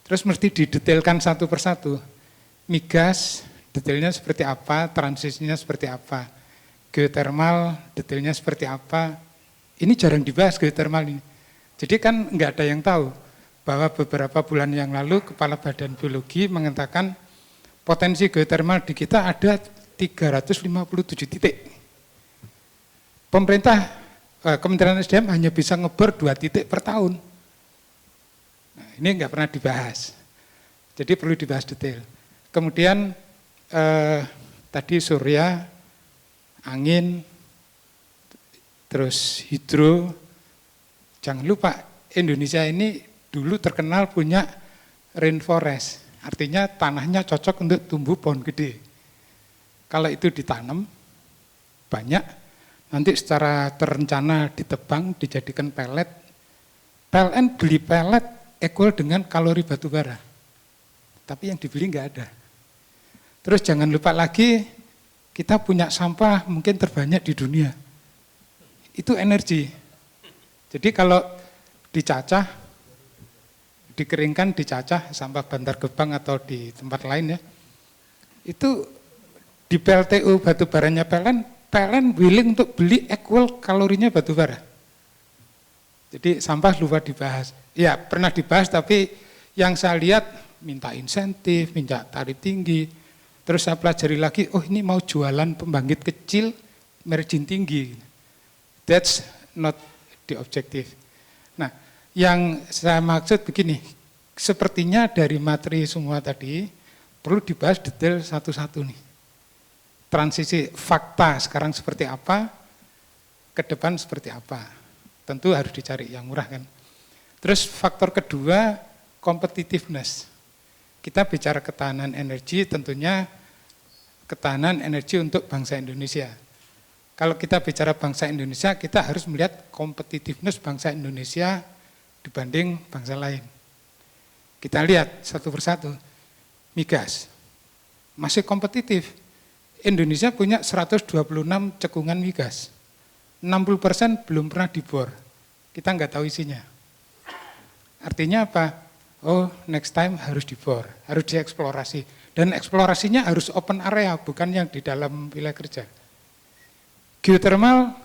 Terus mesti didetailkan satu persatu. Migas, detailnya seperti apa, transisinya seperti apa. Geothermal, detailnya seperti apa. Ini jarang dibahas geothermal ini. Jadi kan nggak ada yang tahu bahwa beberapa bulan yang lalu Kepala Badan Geologi mengatakan potensi geothermal di kita ada 357 titik. Pemerintah, Kementerian SDM hanya bisa ngebor 2 titik per tahun. Nah, ini nggak pernah dibahas. Jadi perlu dibahas detail. Kemudian tadi surya, angin, terus hidro. Jangan lupa Indonesia ini dulu terkenal punya rainforest. Artinya tanahnya cocok untuk tumbuh pohon gede. Kalau itu ditanam banyak, nanti secara terencana ditebang, dijadikan pelet. PLN beli pelet equal dengan kalori batu bara. Tapi yang dibeli nggak ada. Terus jangan lupa lagi, kita punya sampah mungkin terbanyak di dunia. Itu energi. Jadi kalau dicacah, dikeringkan, dicacah, sampah Bantar Gebang atau di tempat lain ya, itu di PLTU batu baranya PLN willing untuk beli equal kalorinya batu bara. Jadi sampah lupa dibahas. Ya pernah dibahas tapi yang saya lihat minta insentif, minta tarif tinggi. Terus saya pelajari lagi, oh ini mau jualan pembangkit kecil, margin tinggi. That's not the objective. Nah, yang saya maksud begini, sepertinya dari materi semua tadi perlu dibahas detail satu-satu nih. Transisi fakta sekarang seperti apa, ke depan seperti apa. Tentu harus dicari yang murah kan. Terus faktor kedua, competitiveness. Kita bicara ketahanan energi, tentunya ketahanan energi untuk bangsa Indonesia. Kalau kita bicara bangsa Indonesia, kita harus melihat competitiveness bangsa Indonesia dibanding bangsa lain. Kita lihat satu persatu, migas masih kompetitif. Indonesia punya 126 cekungan migas, 60% belum pernah dibor, kita nggak tahu isinya. Artinya apa? Oh next time harus dibor, harus dieksplorasi. Dan eksplorasinya harus open area, bukan yang di dalam wilayah kerja. Geothermal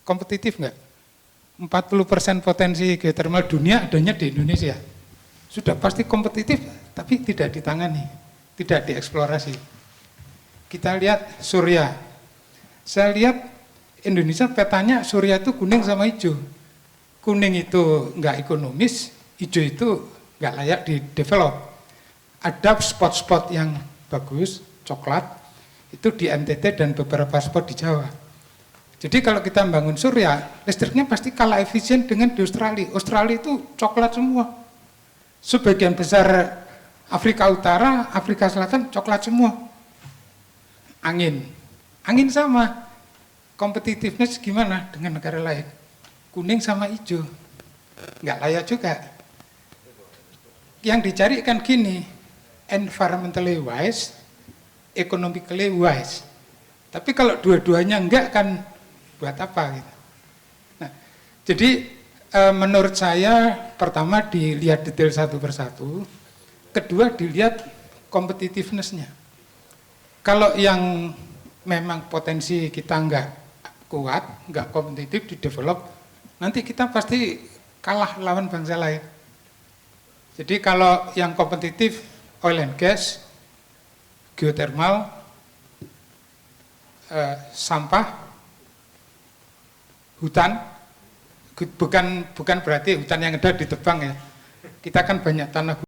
kompetitif nggak? 40% potensi geothermal dunia adanya di Indonesia. Sudah pasti kompetitif, tapi tidak ditangani, tidak dieksplorasi. Kita lihat surya. Saya lihat Indonesia petanya surya itu kuning sama hijau. Kuning itu nggak ekonomis, hijau itu nggak layak di develop. Ada spot-spot yang bagus, coklat, itu di NTT dan beberapa spot di Jawa. Jadi kalau kita bangun surya, listriknya pasti kalah efisien dengan di Australia. Australia itu coklat semua. Sebagian besar Afrika Utara, Afrika Selatan coklat semua. Angin sama. Competitiveness gimana dengan negara lain? Kuning sama hijau. Nggak layak juga. Yang dicari kan gini, environmentally wise, economically wise. Tapi kalau dua-duanya enggak kan buat apa gitu. Nah, jadi menurut saya pertama dilihat detail satu persatu, kedua dilihat competitiveness-nya. Kalau yang memang potensi kita enggak kuat, enggak kompetitif di develop, nanti kita pasti kalah lawan bangsa lain. Jadi kalau yang kompetitif oil and gas, geothermal, sampah, hutan, bukan berarti hutan yang ada ditebang ya. Kita kan banyak tanah